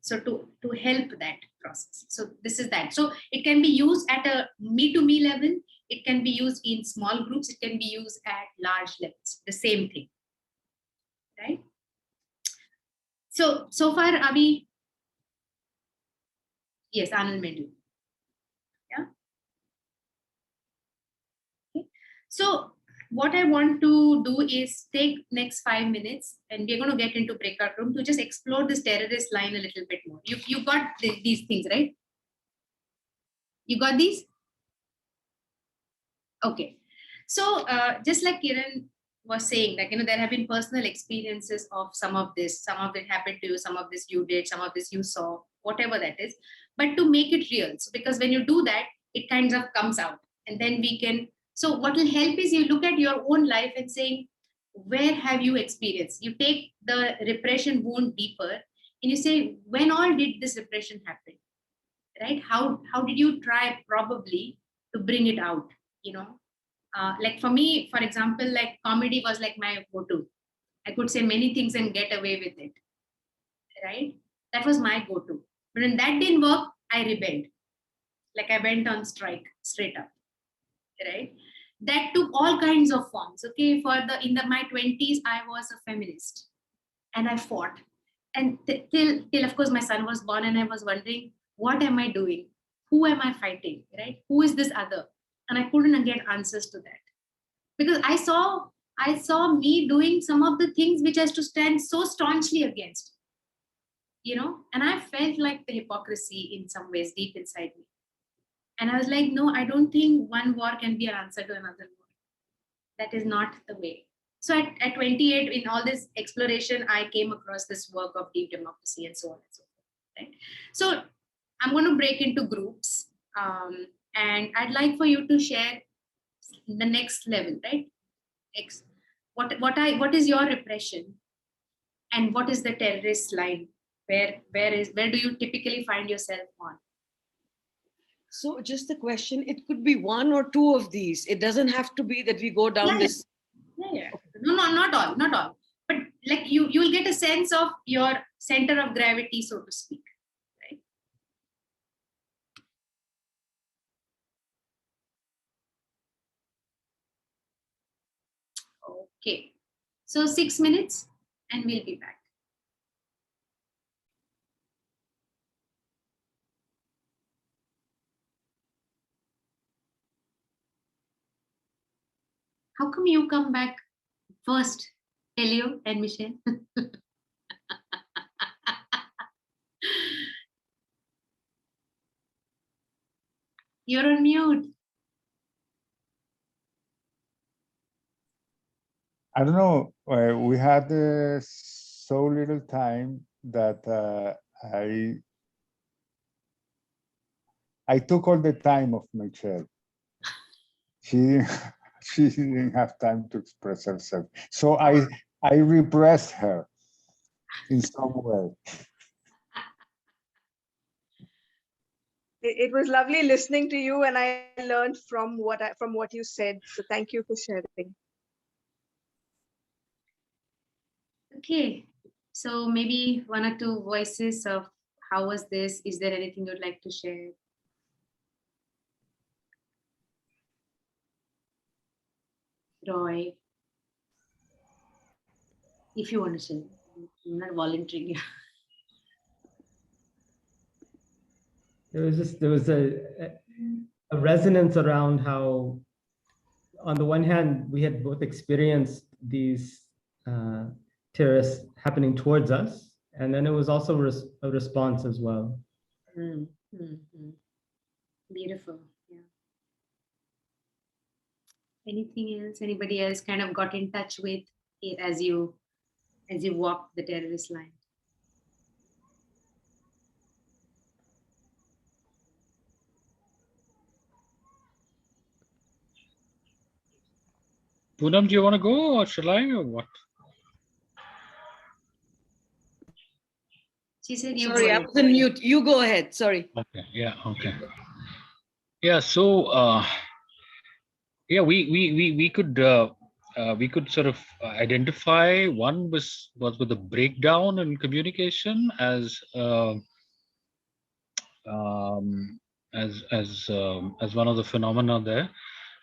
S2: so to help that process. So this is that. So it can be used at a me-to-me level, it can be used in small groups, it can be used at large levels, the same thing. right? So far, Abhi, yes, Anand Mendu. Yeah. Okay. So what I want to do is take next 5 minutes, and we're going to get into breakout room to just explore this terrorist line a little bit more. You got these things, right? You got these? Okay. So just like Kiran was saying, like, there have been personal experiences of some of this. Some of it happened to you, some of this you did, some of this you saw, whatever that is. But to make it real, so because when you do that, it kind of comes out, and then we can. So what will help is you look at your own life and saying, where have you experienced? You take the repression wound deeper, and you say, when all did this repression happen, right? How did you try probably to bring it out? Like for me, for example, like comedy was like my go-to. I could say many things and get away with it, right? That was my go-to. But when that didn't work, I rebelled. Like I went on strike straight up, right? That took all kinds of forms. Okay, my 20s, I was a feminist, and I fought. And till of course my son was born, and I was wondering, what am I doing? Who am I fighting? Right? Who is this other? And I couldn't get answers to that, because I saw me doing some of the things which I has to stand so staunchly against, and I felt like the hypocrisy in some ways deep inside me. And I was like, no, I don't think one war can be an answer to another war. That is not the way. So at 28, in all this exploration, I came across this work of deep democracy and so on and so forth. Right? So I'm going to break into groups, and I'd like for you to share the next level, right? What is your repression, and what is the terrorist line? Where do you typically find yourself on?
S8: So just the question, it could be one or two of these. It doesn't have to be that we go down this.
S2: Yeah. No, not all. But like you'll get a sense of your center of gravity, so to speak. Right? Okay. So 6 minutes, and we'll be back. How come you come back first, Elio and Michelle? You're on mute.
S6: I don't know. We had so little time that I took all the time of Michelle. She she didn't have time to express herself, so I repressed her in some way.
S7: It was lovely listening to you, and I learned from what you said. So thank you for sharing.
S2: Okay. So maybe one or two voices of how was this? Is there anything you'd like to share? Roy, if you want to share. I'm not volunteering.
S3: There was a resonance around how, on the one hand, we had both experienced these terrorists happening towards us, and then it was also a response as well.
S2: Beautiful. Yeah. Anything else? Anybody else kind of got in touch with it as you walked the terrorist line?
S9: Poonam, do you want to go, or shall I, or what?
S2: She said you
S8: Sorry, I was on mute. You go ahead. Sorry.
S9: Okay. Yeah. Okay. Yeah. So yeah, we could sort of identify one was with the breakdown in communication as one of the phenomena there,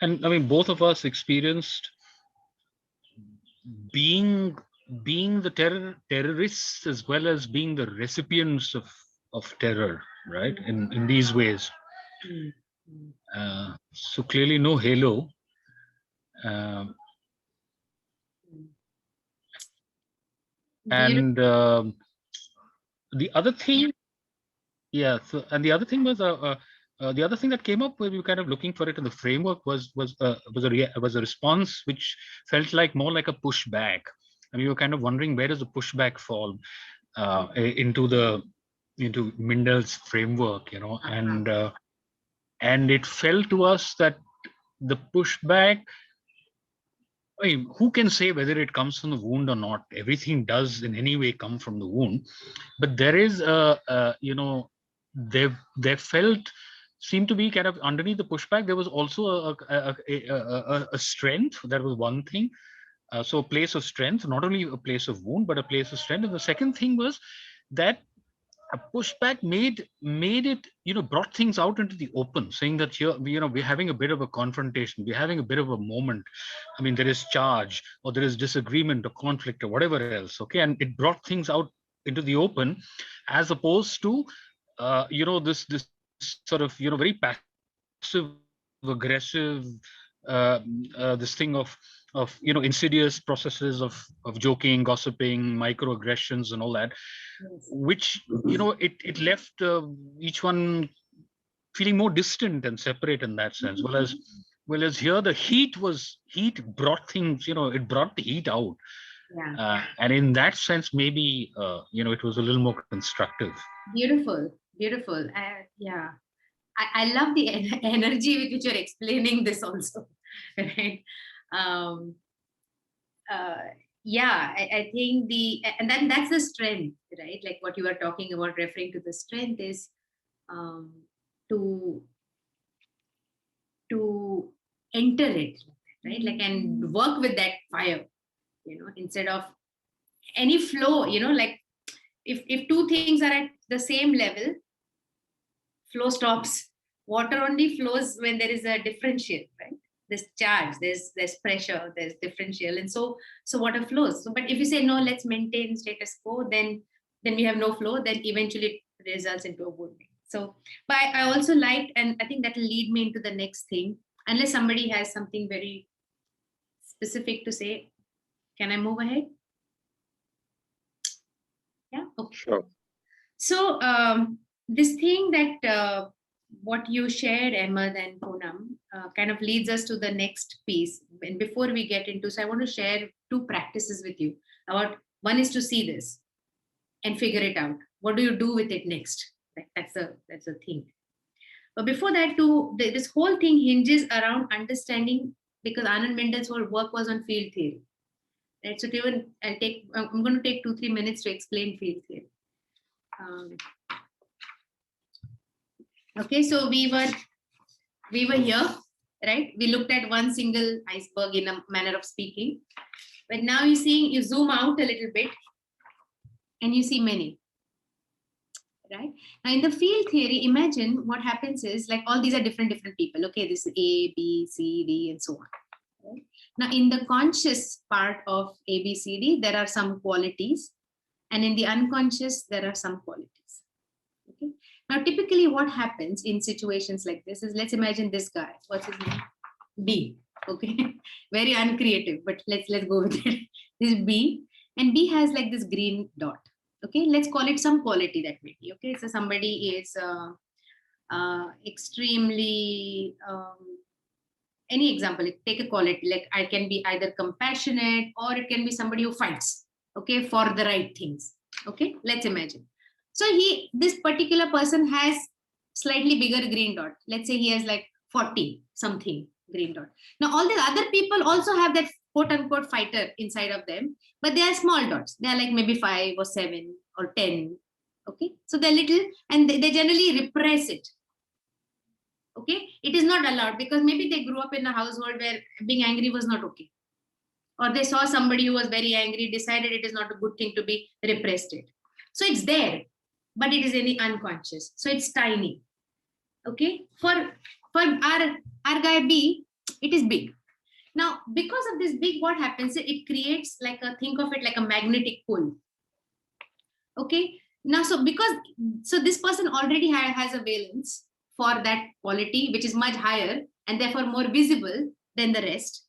S9: and I mean both of us experienced being being the terrorists as well as being the recipients of terror, right? In these ways. So clearly no halo. And the other thing, yeah. So, and the other thing was the other thing that came up when we were kind of looking for it in the framework was a response which felt like more like a pushback, and we were kind of wondering where does the pushback fall into Mindel's framework, you know, and it felt to us that the pushback, I mean, who can say whether it comes from the wound or not? Everything does in any way come from the wound, but there is you know, there seemed to be kind of underneath the pushback. There was also a strength. That was one thing. So a place of strength, not only a place of wound, but a place of strength. And the second thing was that a pushback made it, you know, brought things out into the open, saying that here, you know, we're having a bit of a confrontation, we're having a bit of a moment. I mean, there is charge or there is disagreement or conflict or whatever else. Okay, and it brought things out into the open, as opposed to you know, this sort of, you know, very passive aggressive this thing of you know, insidious processes of joking, gossiping, microaggressions and all that, which, you know, it left each one feeling more distant and separate in that sense. Whereas here the heat brought things, you know, it brought the heat out. And in that sense, maybe you know, it was a little more constructive.
S2: Beautiful. Yeah, I love the energy with which you're explaining this also, right? Yeah, I think and then that's the strength, right? Like what you were talking about, referring to the strength is to enter it, right? Like, and work with that fire, you know, instead of any flow, you know, like if two things are at the same level, flow stops. Water only flows when there is a differential, right? There's charge, there's pressure, there's differential, and so water flows. So, but if you say no, let's maintain status quo, then we have no flow. Then eventually it results into a wounding. So, but I also liked, and I think that will lead me into the next thing. Unless somebody has something very specific to say, can I move ahead? Yeah. Okay.
S6: Sure.
S2: So this thing that what you shared, Ahmed and Poonam, kind of leads us to the next piece. And before we get into, so I want to share two practices with you. About one is to see this and figure it out. What do you do with it next? That's a thing. But before that, too, this whole thing hinges around understanding, because Anand Mendel's whole work was on field theory. Right? So I'm going to take 2-3 minutes to explain field theory. Okay, so we were here, right? We looked at one single iceberg in a manner of speaking, but now you zoom out a little bit and you see many, right? Now in the field theory, imagine what happens is, like, all these are different people. Okay, this is A, B, C, D, and so on. Right? Now in the conscious part of A, B, C, D, there are some qualities, and in the unconscious, there are some qualities. Okay. Now, typically what happens in situations like this is, let's imagine this guy, what's his name? B. Okay. Very uncreative, but let's go with it. This is B, and B has like this green dot. Okay. Let's call it some quality that may be. Okay. So somebody is extremely, any example, take a quality, like I can be either compassionate, or it can be somebody who fights, okay, for the right things. Okay. Let's imagine. So this particular person has slightly bigger green dot. Let's say he has like 40 something green dot. Now all the other people also have that quote unquote fighter inside of them, but they are small dots. They are like maybe 5 or 7 or 10. Okay. So they're little, and they generally repress it. Okay. It is not allowed because maybe they grew up in a household where being angry was not okay. Or they saw somebody who was very angry, decided it is not a good thing to be repressed it. So it's there, but it is any unconscious. So it's tiny. Okay. For our guy B, it is big. Now, because of this big, what happens, it creates like a, think of it like a magnetic pull. Okay. Now, so this person already has a valence for that quality, which is much higher and therefore more visible than the rest.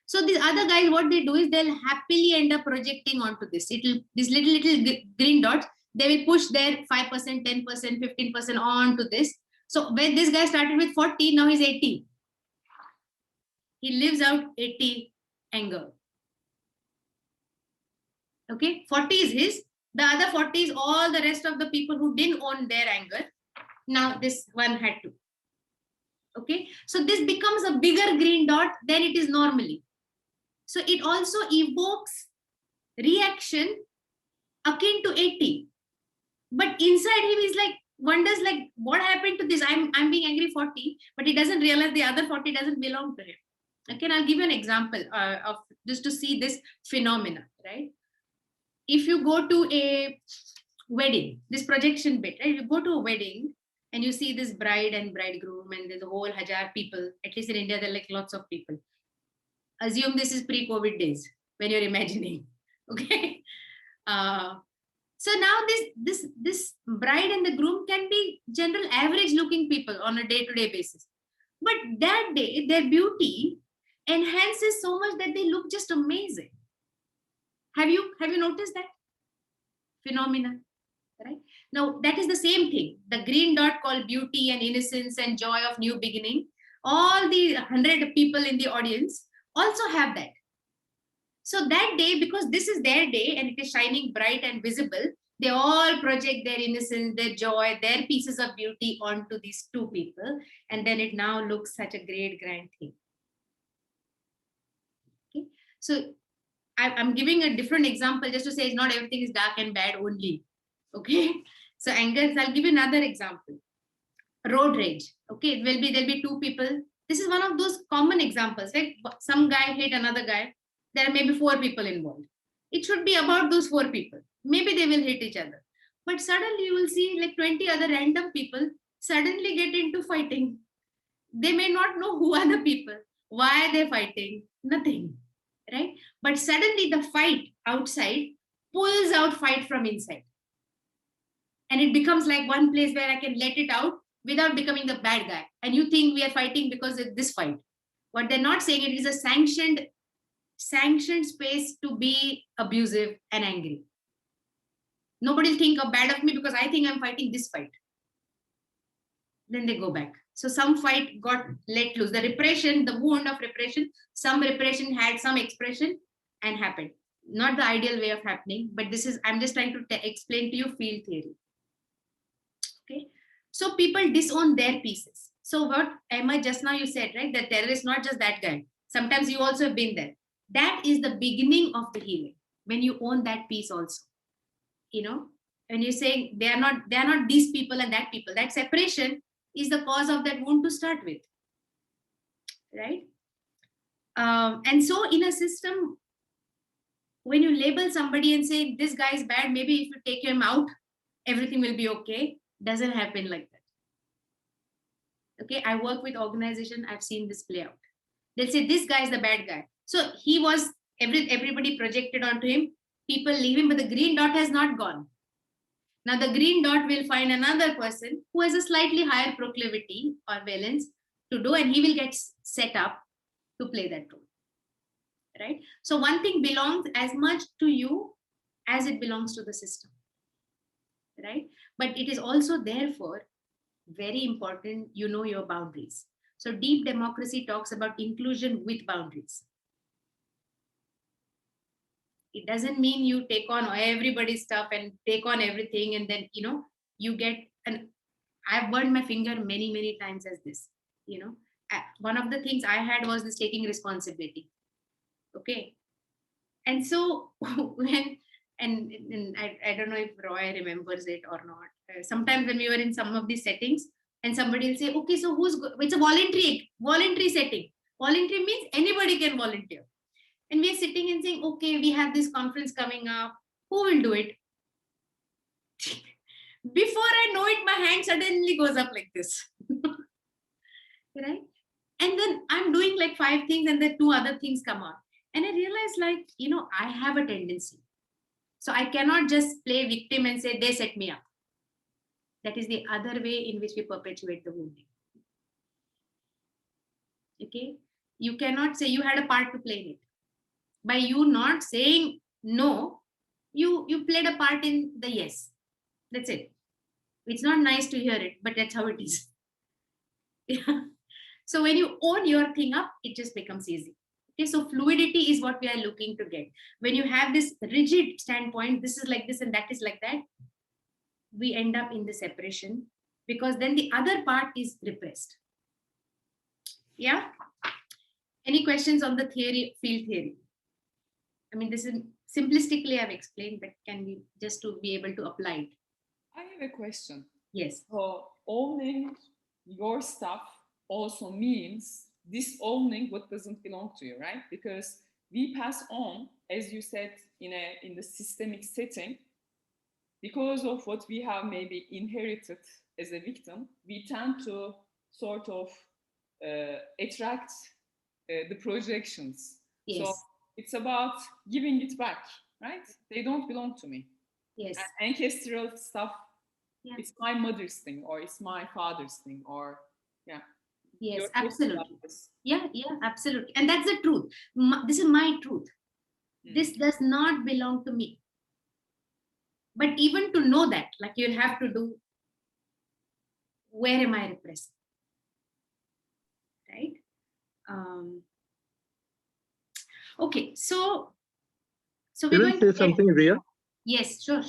S2: So these other guys, what they do is they'll happily end up projecting onto this. These little green dots, they will push their 5%, 10%, 15% onto this. So when this guy started with 40, now he's 80. He lives out 80 anger. Okay, 40 is his. The other 40 is all the rest of the people who didn't own their anger. Now this one had to. Okay, so this becomes a bigger green dot than it is normally. So it also evokes reaction akin to 80. But inside him is like, wonders like, what happened to this? I'm being angry 40, but he doesn't realize the other 40 doesn't belong to him. Okay, I'll give you an example of just to see this phenomena, right? If you go to a wedding, this projection bit, right? You go to a wedding and you see this bride and bridegroom and there's a whole hajar people. At least in India, there are like lots of people. Assume this is pre-COVID days when you're imagining, okay? So now this bride and the groom can be general average looking people on a day-to-day basis. But that day, their beauty enhances so much that they look just amazing. Have you noticed that phenomena? Right? Now, that is the same thing. The green dot called beauty and innocence and joy of new beginning. All the 100 people in the audience also have that. So that day, because this is their day and it is shining bright and visible, they all project their innocence, their joy, their pieces of beauty onto these two people. And then it now looks such a great, grand thing. Okay. So I'm giving a different example just to say it's not everything is dark and bad only. Okay. So anger, I'll give you another example. Road rage. Okay. There'll be two people. This is one of those common examples. Like some guy hit another guy. There are maybe 4 people involved. It should be about those 4 people. Maybe they will hit each other. But suddenly you will see like 20 other random people suddenly get into fighting. They may not know who are the people. Why are they fighting? Nothing. Right? But suddenly the fight outside pulls out fight from inside. And it becomes like one place where I can let it out without becoming the bad guy. And you think we are fighting because of this fight. What they're not saying, it is a sanctioned space to be abusive and angry. Nobody will think of bad of me because I think I'm fighting this fight. Then they go back. So some fight got let loose. The repression, the wound of repression, some repression had some expression and happened. Not the ideal way of happening, but this is, I'm just trying to explain to you field theory. Okay. So people disown their pieces. So what Emma just now you said, right? The terrorist, not just that guy. Sometimes you also have been there. That is the beginning of the healing. When you own that piece also, you know, when you say they are not these people and that people, that separation is the cause of that wound to start with, right? And so in a system, when you label somebody and say this guy is bad, maybe if you take him out, everything will be okay. Doesn't happen like that. Okay, I work with organization. I've seen this play out. They'll say this guy is the bad guy. So he was, everybody projected onto him. People leave him, but the green dot has not gone. Now the green dot will find another person who has a slightly higher proclivity or valence to do, and he will get set up to play that role. Right? So one thing belongs as much to you as it belongs to the system. Right? But it is also therefore very important you know your boundaries. So deep democracy talks about inclusion with boundaries. It doesn't mean you take on everybody's stuff and take on everything and then, you know, you get, and I've burned my finger many, many times as this, you know. One of the things I had was this taking responsibility. Okay. And so when, and I don't know if Roy remembers it or not. Sometimes when we were in some of these settings and somebody will say, okay, so it's a voluntary setting. Voluntary means anybody can volunteer. And we are sitting and saying, okay, we have this conference coming up. Who will do it? Before I know it, my hand suddenly goes up like this. Right? And then I'm doing like 5 things and then 2 other things come out. And I realized, like, I have a tendency. So I cannot just play victim and say, they set me up. That is the other way in which we perpetuate the wounding. Okay? You cannot say you had a part to play in it. By you not saying no, you played a part in the yes. That's it. It's not nice to hear it, but that's how it is. Yeah. So when you own your thing up, it just becomes easy. Okay, so fluidity is what we are looking to get. When you have this rigid standpoint, this is like this and that is like that, we end up in the separation, because then the other part is repressed. Yeah. Any questions on the theory, field theory? I mean, this is simplistically I've explained, but can we just to be able to apply it?
S5: I have a question.
S2: Yes.
S5: So owning your stuff also means disowning what doesn't belong to you, right? Because we pass on, as you said, in the systemic setting, because of what we have maybe inherited as a victim, we tend to sort of attract the projections.
S2: Yes.
S5: So it's about giving it back, right? They don't belong to me.
S2: Yes.
S5: And ancestral stuff,
S2: Yeah.
S5: it's my mother's thing, or it's my father's thing, or yeah.
S2: Yes,
S5: You're
S2: absolutely. Yeah, absolutely. And that's the truth. This is my truth. This does not belong to me. But even to know that, like, you'll have to do, where am I repressed? Right? Okay, so we're
S4: Can I
S2: going
S4: say
S2: to
S4: something, Rhea?
S2: Yes, sure.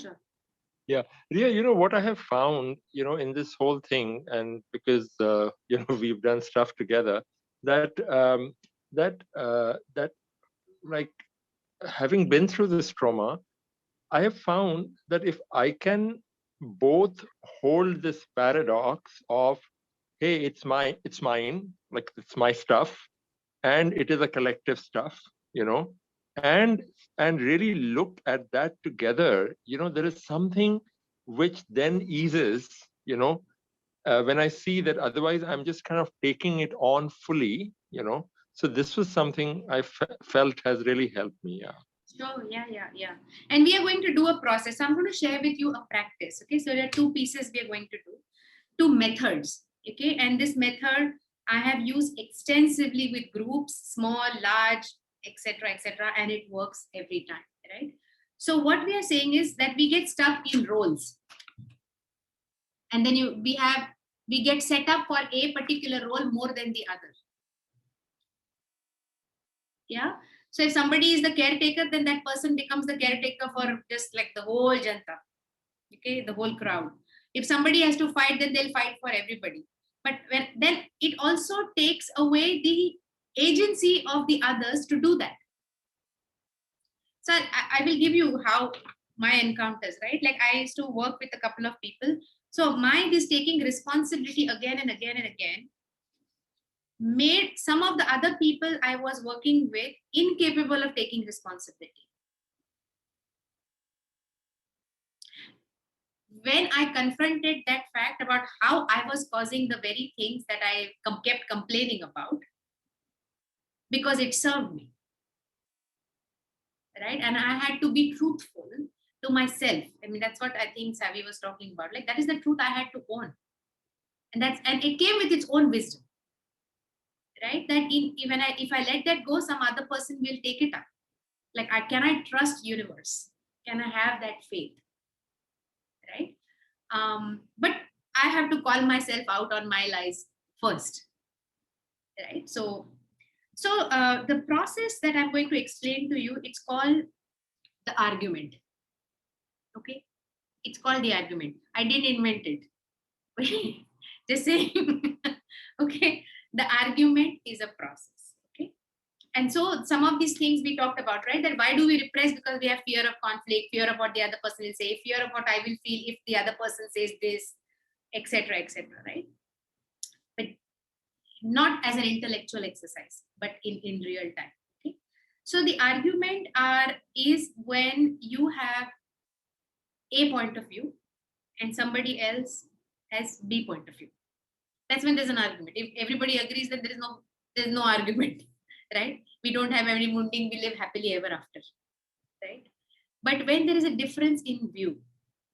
S4: Yeah, Rhea, what I have found, in this whole thing, and because we've done stuff together, that like, having been through this trauma, I have found that if I can both hold this paradox of, hey, it's mine, like it's my stuff, and it is a collective stuff, and really look at that together, there is something which then eases, when I see that otherwise I'm just kind of taking it on fully, so this was something I felt has really helped me. Yeah.
S2: Sure, yeah. And we are going to do a process. I'm going to share with you a practice. Okay, so there are 2 pieces we are going to do, 2 methods. Okay, and this method I have used extensively with groups, small, large, etc., and it works every time, right? So what we are saying is that we get stuck in roles, and then we get set up for a particular role more than the other. Yeah. So if somebody is the caretaker, then that person becomes the caretaker for just like the whole janta, okay, the whole crowd. If somebody has to fight, then they'll fight for everybody. But then it also takes away the agency of the others to do that. So I will give you how my encounters, right? Like, I used to work with a couple of people. So this taking responsibility again and again and again made some of the other people I was working with incapable of taking responsibility. When I confronted that fact about how I was causing the very things that I kept complaining about, because it served me, right? And I had to be truthful to myself. I mean, that's what I think Savi was talking about. Like, that is the truth I had to own. And it came with its own wisdom, right? That if I let that go, some other person will take it up. Like, can I trust universe? Can I have that faith? Right? But I have to call myself out on my lies first, right? So the process that I'm going to explain to you, it's called the argument. Okay, it's called the argument. I didn't invent it. Just saying. Okay, the argument is a process. Okay, and so some of these things we talked about, right? That why do we repress? Because we have fear of conflict, fear of what the other person will say, fear of what I will feel if the other person says this, etc., right? But not as an intellectual exercise, but in real time. Okay, so the argument is when you have a point of view and somebody else has B point of view. That's when there's an argument. If everybody agrees, then there is no there's no argument, right? We don't have any wounding, we live happily ever after, right? But when there is a difference in view,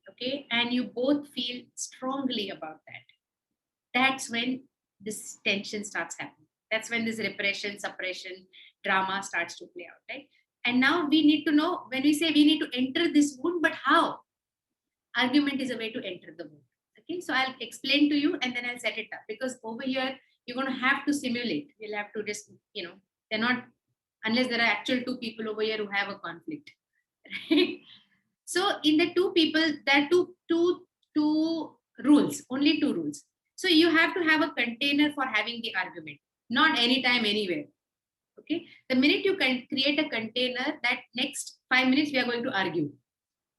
S2: okay, and you both feel strongly about that, that's when this tension starts happening. That's when this repression, suppression, drama starts to play out, right? And now we need to know, when we say we need to enter this wound, but how? Argument is a way to enter the wound. Okay, so I'll explain to you and then I'll set it up, because over here you're going to have to simulate. You'll have to just, they're not, unless there are actual two people over here who have a conflict, right? So in the two people, there are two rules, only two rules. So you have to have a container for having the argument, not anytime, anywhere. Okay, the minute you can create a container, that next 5 minutes we are going to argue.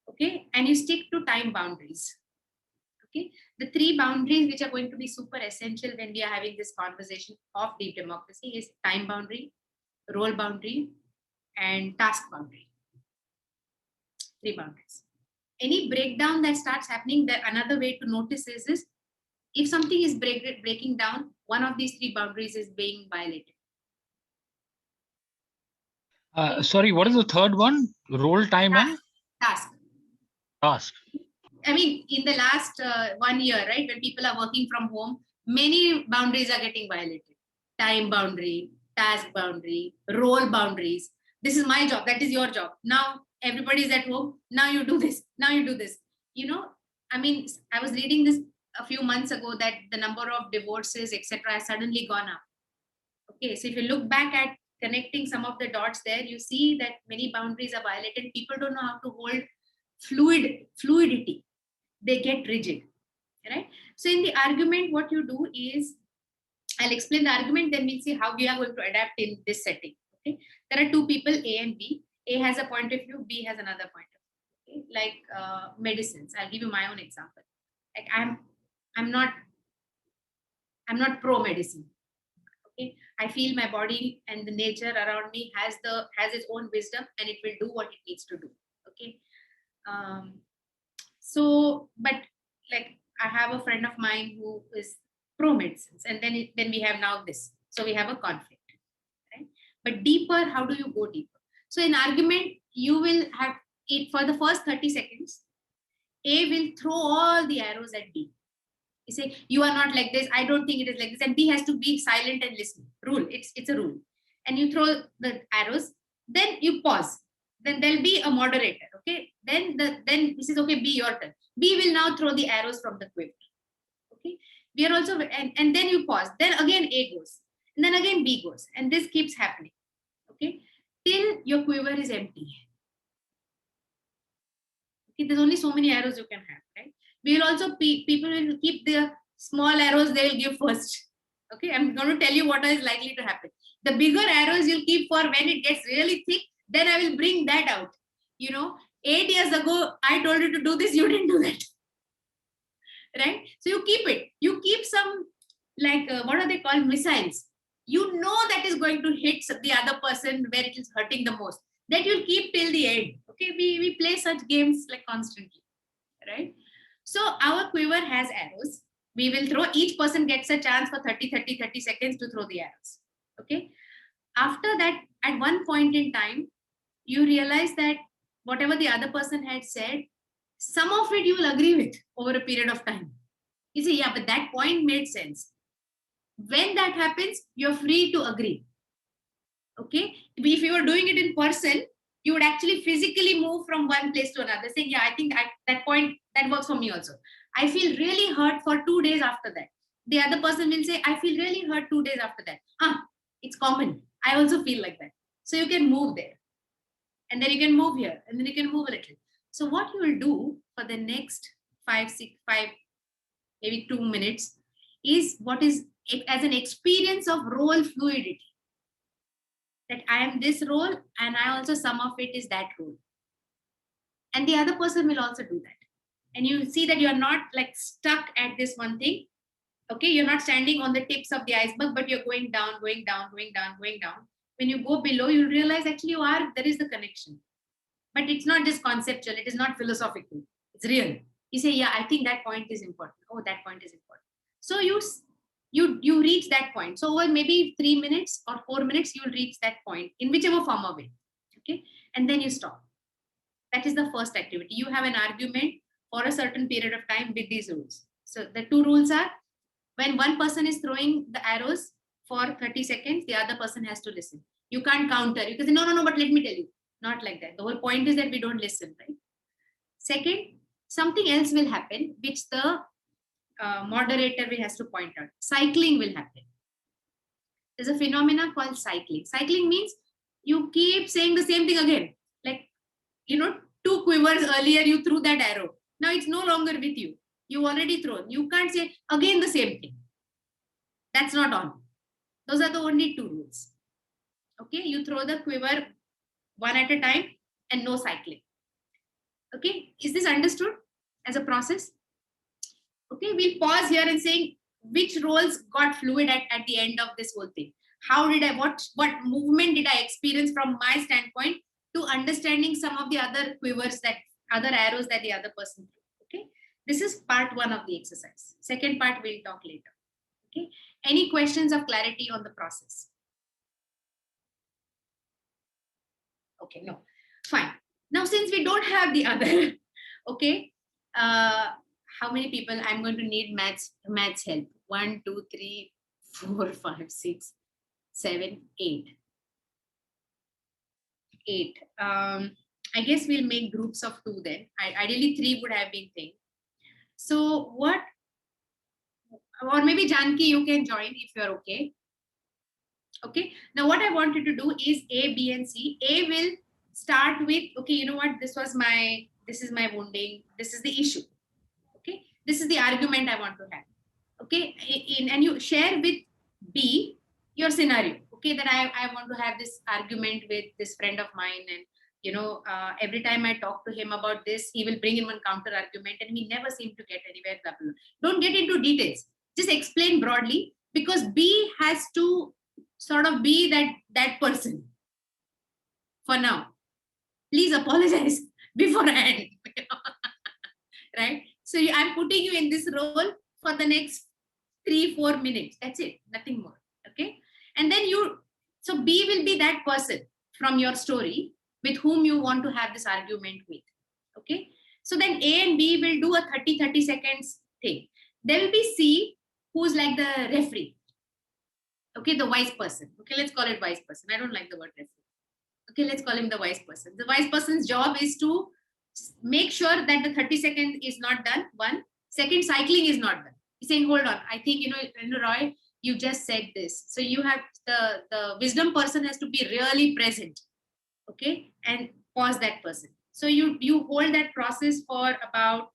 S2: Okay, and you stick to time boundaries. Okay, the three boundaries which are going to be super essential when we are having this conversation of deep democracy is time boundary, role boundary, and task boundary. Three boundaries. Any breakdown that starts happening, that another way to notice is if something is breaking down, one of these three boundaries is being violated.
S9: Sorry, what is the third one? Roll time and
S2: Task.
S9: task.
S2: I mean, in the last 1 year, right, when people are working from home, many boundaries are getting violated. Time boundary, task boundary, role boundaries. This is my job. That is your job. Now everybody's at home. Now you do this. Now you do this. I mean, I was reading this a few months ago that the number of divorces, etc., has suddenly gone up. Okay, so if you look back at connecting some of the dots there, you see that many boundaries are violated. People don't know how to hold fluidity. They get rigid, right? So in the argument, what you do is, I'll explain the argument, then we'll see how we are going to adapt in this setting. Okay, there are two people, A and B. A has a point of view, B has another point of view. Okay? Like medicines, I'll give you my own example. Like I'm not pro medicine. Okay, I feel my body and the nature around me has its own wisdom, and it will do what it needs to do. Okay. So, but like I have a friend of mine who is pro medicines, and then we have now this. So we have a conflict, right? But deeper, how do you go deeper? So in argument, you will have it for the first 30 seconds. A will throw all the arrows at B. You say, you are not like this. I don't think it is like this. And B has to be silent and listen. Rule. It's a rule. And you throw the arrows. Then you pause. Then there'll be a moderator. Okay. Then this is okay. B, your turn. B will now throw the arrows from the quiver. Okay. We are also, and then you pause. Then again A goes. And then again B goes. And this keeps happening. Okay. Till your quiver is empty. Okay. There's only so many arrows you can have, right? We will also, people will keep the small arrows they will give first. Okay, I'm going to tell you what is likely to happen. The bigger arrows you'll keep for when it gets really thick, then I will bring that out. 8 years ago, I told you to do this, you didn't do that. Right? So you keep it. You keep some, like, what are they called? Missiles. You know that is going to hit the other person where it is hurting the most. That you'll keep till the end. Okay, we play such games like constantly. Right? So our quiver has arrows. We will throw, each person gets a chance for 30 seconds to throw the arrows. Okay. After that, at one point in time, you realize that whatever the other person had said, some of it you will agree with over a period of time. You say, yeah, but that point made sense. When that happens, you're free to agree. Okay. If you were doing it in person, you would actually physically move from one place to another, saying, yeah, I think that point, that works for me also. I feel really hurt for 2 days after that. The other person will say, I feel really hurt 2 days after that. It's common. I also feel like that. So you can move there. And then you can move here. And then you can move a little. So what you will do for the next 5, maybe 2 minutes is what is as an experience of role fluidity. That I am this role and I also, some of it is that role. And the other person will also do that. And you see that you are not like stuck at this one thing. Okay, you're not standing on the tips of the iceberg, but you're going down, going down, going down, going down. When you go below, you realize actually there is the connection. But it's not just conceptual, it is not philosophical, it's real. You say, yeah, I think that point is important. Oh, that point is important. So you you reach that point. So over maybe 3 minutes or 4 minutes, you'll reach that point in whichever form of it. Okay. And then you stop. That is the first activity. You have an argument for a certain period of time with these rules. So the two rules are, when one person is throwing the arrows for 30 seconds, the other person has to listen. You can't counter. You can say, no, but let me tell you. Not like that. The whole point is that we don't listen, right? Second, something else will happen, which the moderator has to point out. Cycling will happen. There's a phenomena called cycling. Cycling means you keep saying the same thing again. Like, 2 quivers earlier, you threw that arrow. Now it's no longer with you. You already thrown. You can't say again the same thing. That's not on. Those are the only 2 rules. Okay, you throw the quiver one at a time and no cycling. Okay, is this understood as a process? Okay, we'll pause here and saying which roles got fluid at the end of this whole thing. How did I, what movement did I experience from my standpoint to understanding some of the other quivers, that other arrows that the other person threw. Okay, this is part 1 of the exercise. Second part we'll talk later. Okay, any questions of clarity on the process? Okay, no, fine. Now, since we don't have the other, okay, how many people? I'm going to need maths help. 1, 2, 3, 4, 5, 6, 7, 8. 8. I guess we'll make groups of 2 then. Ideally, 3 would have been thing. So what? Or maybe Janki, you can join if you're okay. Okay. Now, what I wanted to do is A, B, and C. A will start with, okay, you know what? This is my wounding. This is the issue. Okay. This is the argument I want to have. Okay. And you share with B your scenario. Okay. That I want to have this argument with this friend of mine, and every time I talk to him about this, he will bring in one counter argument and we never seem to get anywhere. Don't get into details. Just explain broadly, because B has to sort of be that person for now. Please apologize beforehand. Right? So I'm putting you in this role for the next 3-4 minutes. That's it. Nothing more. Okay. And then so B will be that person from your story with whom you want to have this argument with. Okay. So then A and B will do a 30 seconds thing. There will be C, who's like the referee. Okay, the wise person. Okay, let's call it wise person. I don't like the word referee. Okay, let's call him the wise person. The wise person's job is to make sure that the 30 seconds is not done. 1. Second, cycling is not done. He's saying, hold on. I think, Roy, you just said this. So you have the wisdom person has to be really present. Okay, and pause that person. So you hold that process for about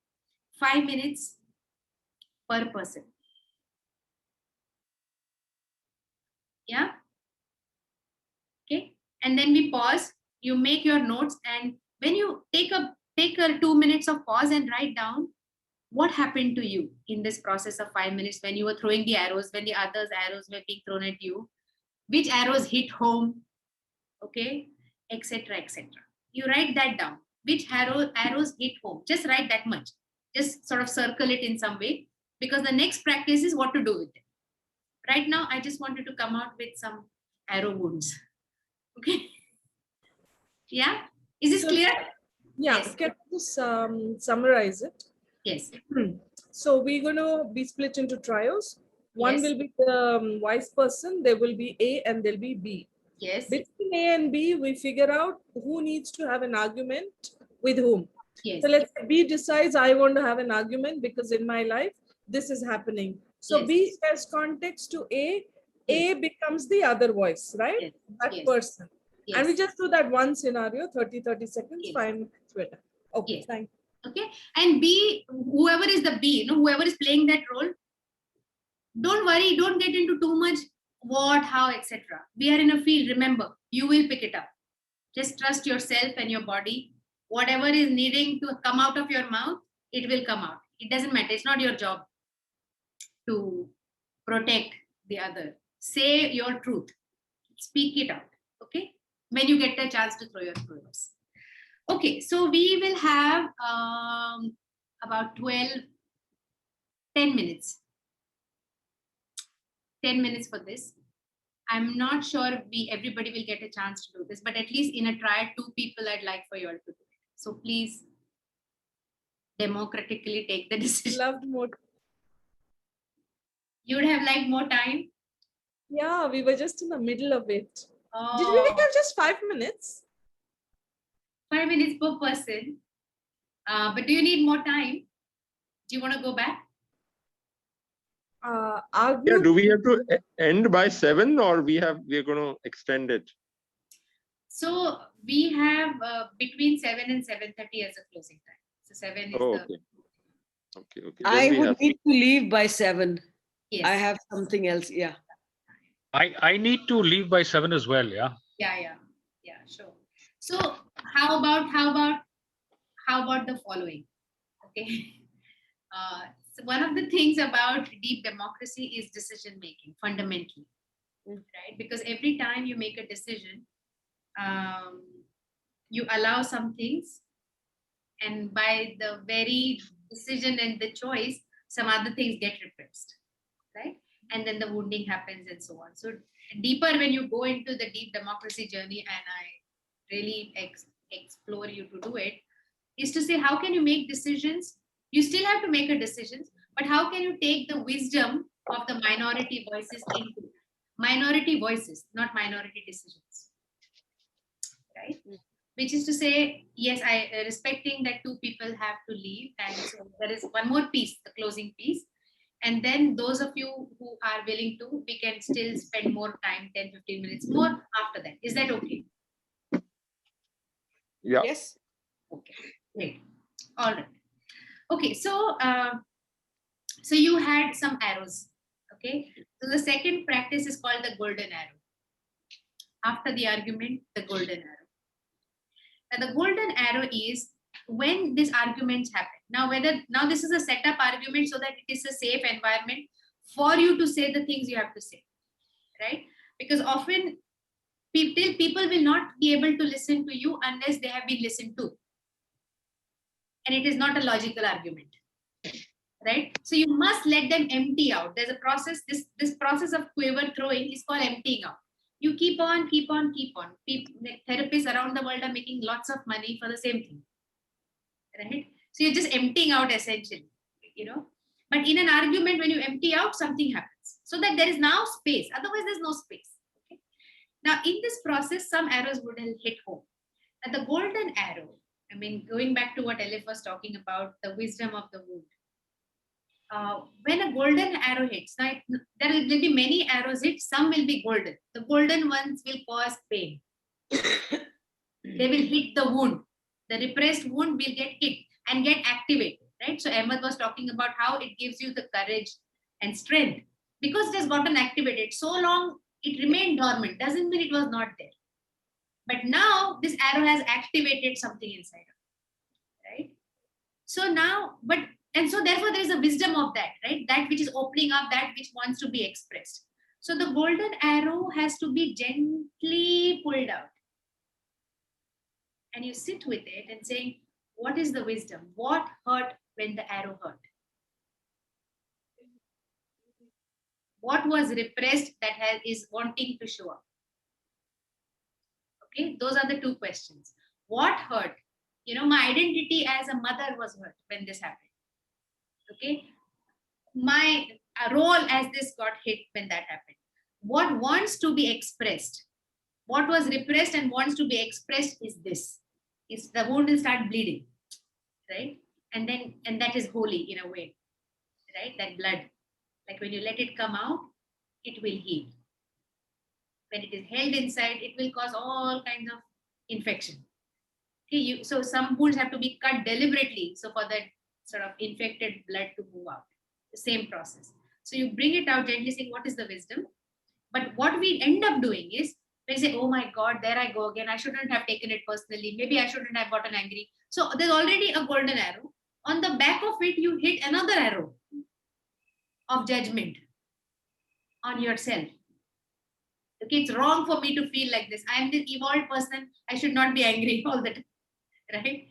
S2: 5 minutes per person. Yeah. Okay. And then we pause. You make your notes, and when you take a 2 minutes of pause and write down what happened to you in this process of 5 minutes when you were throwing the arrows, when the others' arrows were being thrown at you, which arrows hit home, okay, etc., etc. You write that down. Which arrows hit home? Just write that much. Just sort of circle it in some way, because the next practice is what to do with it. Right now, I just wanted to come out with some arrow wounds. Okay. Yeah. Is this clear?
S8: Yeah.
S2: Yes.
S8: Can I just summarize it?
S2: Yes.
S8: So we're going to be split into trios. One
S2: Yes.
S8: will be the wise person. There will be A and there'll be B.
S2: Yes.
S8: Between A and B, we figure out who needs to have an argument with whom.
S2: Yes.
S8: So let's say B decides, I want to have an argument because in my life, this is happening. So
S2: Yes.
S8: B has context to A. A becomes the other voice, right?
S2: Yes.
S8: That
S2: Yes.
S8: person.
S2: Yes.
S8: And we just do that one scenario, 30 seconds,
S2: Yes.
S8: 5 minutes later. Okay,
S2: Yes.
S8: thank you.
S2: Okay. And B, whoever is the B, whoever is playing that role, don't worry, don't get into too much what, how, etc. We are in a field. Remember, you will pick it up. Just trust yourself and your body. Whatever is needing to come out of your mouth, it will come out. It doesn't matter. It's not your job to protect the other. Say your truth. Speak it out. Okay. When you get a chance to throw your throwers. Okay. So we will have about 10 minutes. 10 minutes for this. I'm not sure everybody will get a chance to do this, but at least in a triad, 2 people I'd like for you all to do it. So please democratically take the decision.
S8: Loved more.
S2: You would have liked more time?
S8: Yeah, we were just in the middle of it. Did we
S2: Oh,
S8: have just 5 minutes?
S2: 5 minutes per person. But do you need more time? Do you want to go back?
S8: Our
S4: Yeah,
S8: group,
S4: do we have to end by 7 or we're going to extend it?
S2: So we have between 7 and 7:30 as a closing time. So 7 is
S4: Oh,
S2: the
S4: okay. Okay.
S10: I
S4: Then we
S10: would
S4: have
S10: need to leave by 7.
S2: yes.
S10: I have something else. Yeah.
S9: I need to leave by 7 as well. Yeah.
S2: Yeah, sure. So how about the following? Okay. So one of the things about deep democracy is decision making, fundamentally, right? Because every time you make a decision, you allow some things, and by the very decision and the choice, some other things get repressed, right? And then the wounding happens and so on. So deeper when you go into the deep democracy journey, and I really explore you to do it, is to say, how can you make decisions? You still have to make a decision, but how can you take the wisdom of the minority voices into it? Minority voices, not minority decisions, right? Which is to say, yes, I respecting that 2 people have to leave, and so there is one more piece, the closing piece, and then those of you who are willing to, we can still spend more time, 10-15 minutes more after that. Is that okay?
S4: Yeah.
S10: Yes.
S2: Okay, great. All right. Okay, so so you had some arrows. Okay, so the second practice is called the golden arrow. After the argument, the golden arrow. Now the golden arrow is when these arguments happen. Now this is a setup argument so that it is a safe environment for you to say the things you have to say, right? Because often people will not be able to listen to you unless they have been listened to, and it is not a logical argument, right? So you must let them empty out. There's a process. This process of quiver throwing is called emptying out. You keep on. Like therapists around the world are making lots of money for the same thing, right? So you're just emptying out essentially, But in an argument, when you empty out, something happens, so that there is now space. Otherwise, there's no space. Okay? Now, in this process, some arrows would hit home. And the golden arrow, going back to what Elif was talking about, the wisdom of the wound. When a golden arrow hits, now there will be many arrows hit, some will be golden. The golden ones will cause pain. They will hit the wound. The repressed wound will get hit and get activated, right? So Ahmed was talking about how it gives you the courage and strength because it has gotten activated. So long it remained dormant, doesn't mean it was not there. But now this arrow has activated something inside of it, right? So now, and so therefore there is a wisdom of that, right? That which is opening up, that which wants to be expressed. So the golden arrow has to be gently pulled out. And you sit with it and saying, what is the wisdom? What hurt when the arrow hurt? What was repressed that is wanting to show up? Okay, those are the 2 questions. What hurt? My identity as a mother was hurt when this happened. Okay, my role as this got hit when that happened. What wants to be expressed? What was repressed and wants to be expressed is this. Is the wound will start bleeding, right? And that is holy in a way, right? That blood, like when you let it come out, it will heal. When it is held inside, it will cause all kinds of infection. Okay, so some wounds have to be cut deliberately, so for that sort of infected blood to move out. The same process. So you bring it out gently, saying, what is the wisdom? But what we end up doing is, we say, oh my God, there I go again. I shouldn't have taken it personally. Maybe I shouldn't have gotten angry. So there's already a golden arrow. On the back of it, you hit another arrow of judgment on yourself. Okay, it's wrong for me to feel like this. I am this evolved person. I should not be angry all the time, right?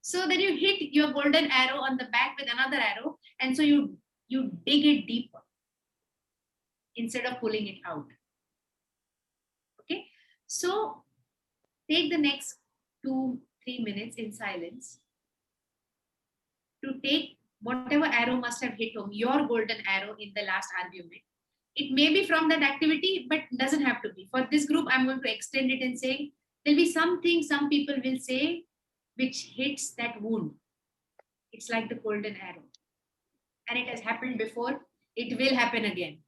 S2: So then you hit your golden arrow on the back with another arrow. And so you dig it deeper. instead of pulling it out. Okay, so take the next 2-3 minutes in silence to take whatever arrow must have hit home, your golden arrow in the last argument. It may be from that activity, but doesn't have to be. For this group, I'm going to extend it and say, there'll be something some people will say which hits that wound. It's like the golden arrow. And it has happened before, it will happen again.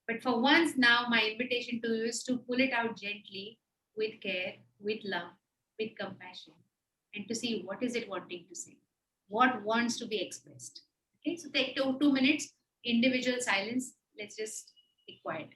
S2: But for once now, my invitation to you is to pull it out gently, with care, with love, with compassion, and to see what is it wanting to say, what wants to be expressed. Okay, so take 2 minutes, individual silence. Let's just be quiet.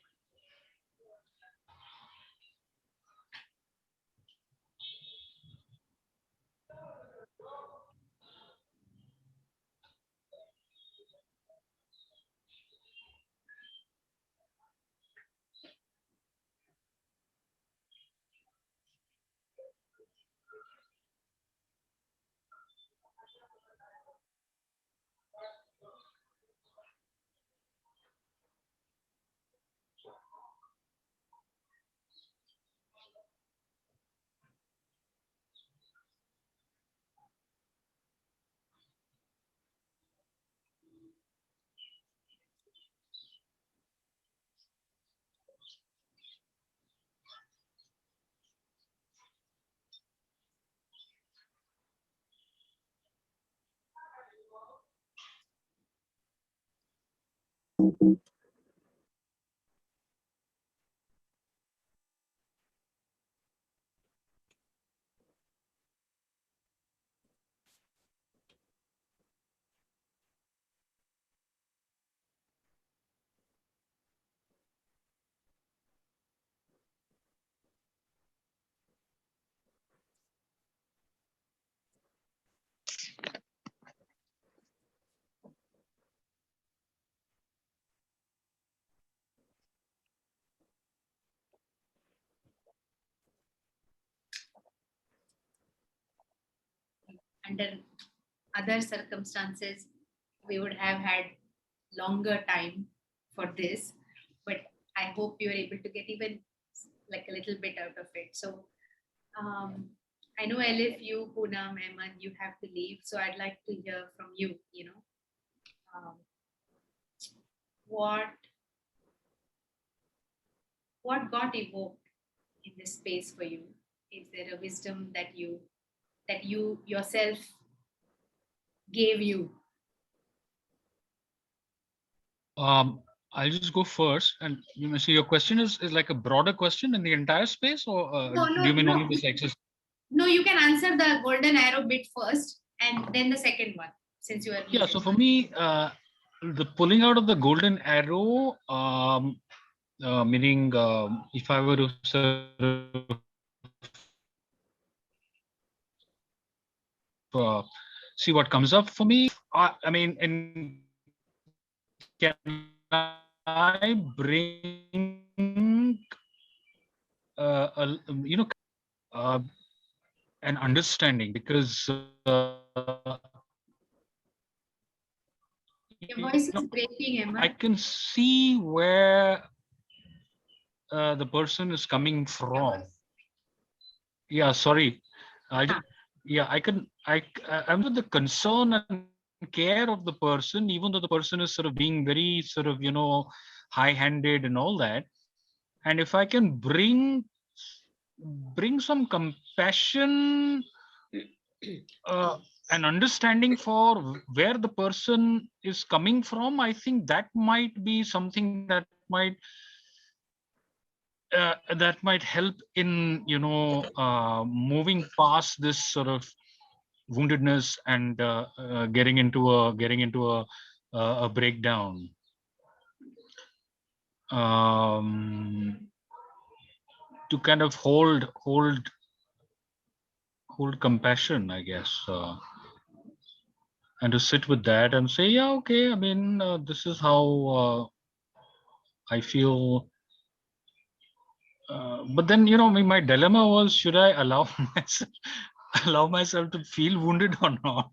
S2: Under other circumstances, we would have had longer time for this, but I hope you're able to get even like a little bit out of it. So I know Elif, you, Poonam, Eman, you have to leave. So I'd like to hear from you, what got evoked in this space for you? Is there a wisdom that you yourself gave you?
S9: I'll just go first, and you may see your question is like a broader question in the entire space, or do you mean only this exercise?
S2: No, you can answer the golden arrow bit first, and then the second one, since you are.
S9: Yeah. So for me, the pulling out of the golden arrow, meaning if I were to see what comes up for me, I mean, and can I bring an understanding, because
S2: your voice is breaking, Emma.
S9: I can see where the person is coming from. Yeah, sorry. I'm with the concern and care of the person, even though the person is sort of being very sort of, high-handed and all that. And if I can bring some compassion, an understanding for where the person is coming from, I think that might be something that might help in moving past this sort of woundedness and getting into a breakdown. To kind of hold compassion, I guess, and to sit with that and say, yeah, okay, I mean, this is how I feel. But then, my dilemma was, should I allow myself to feel wounded or not?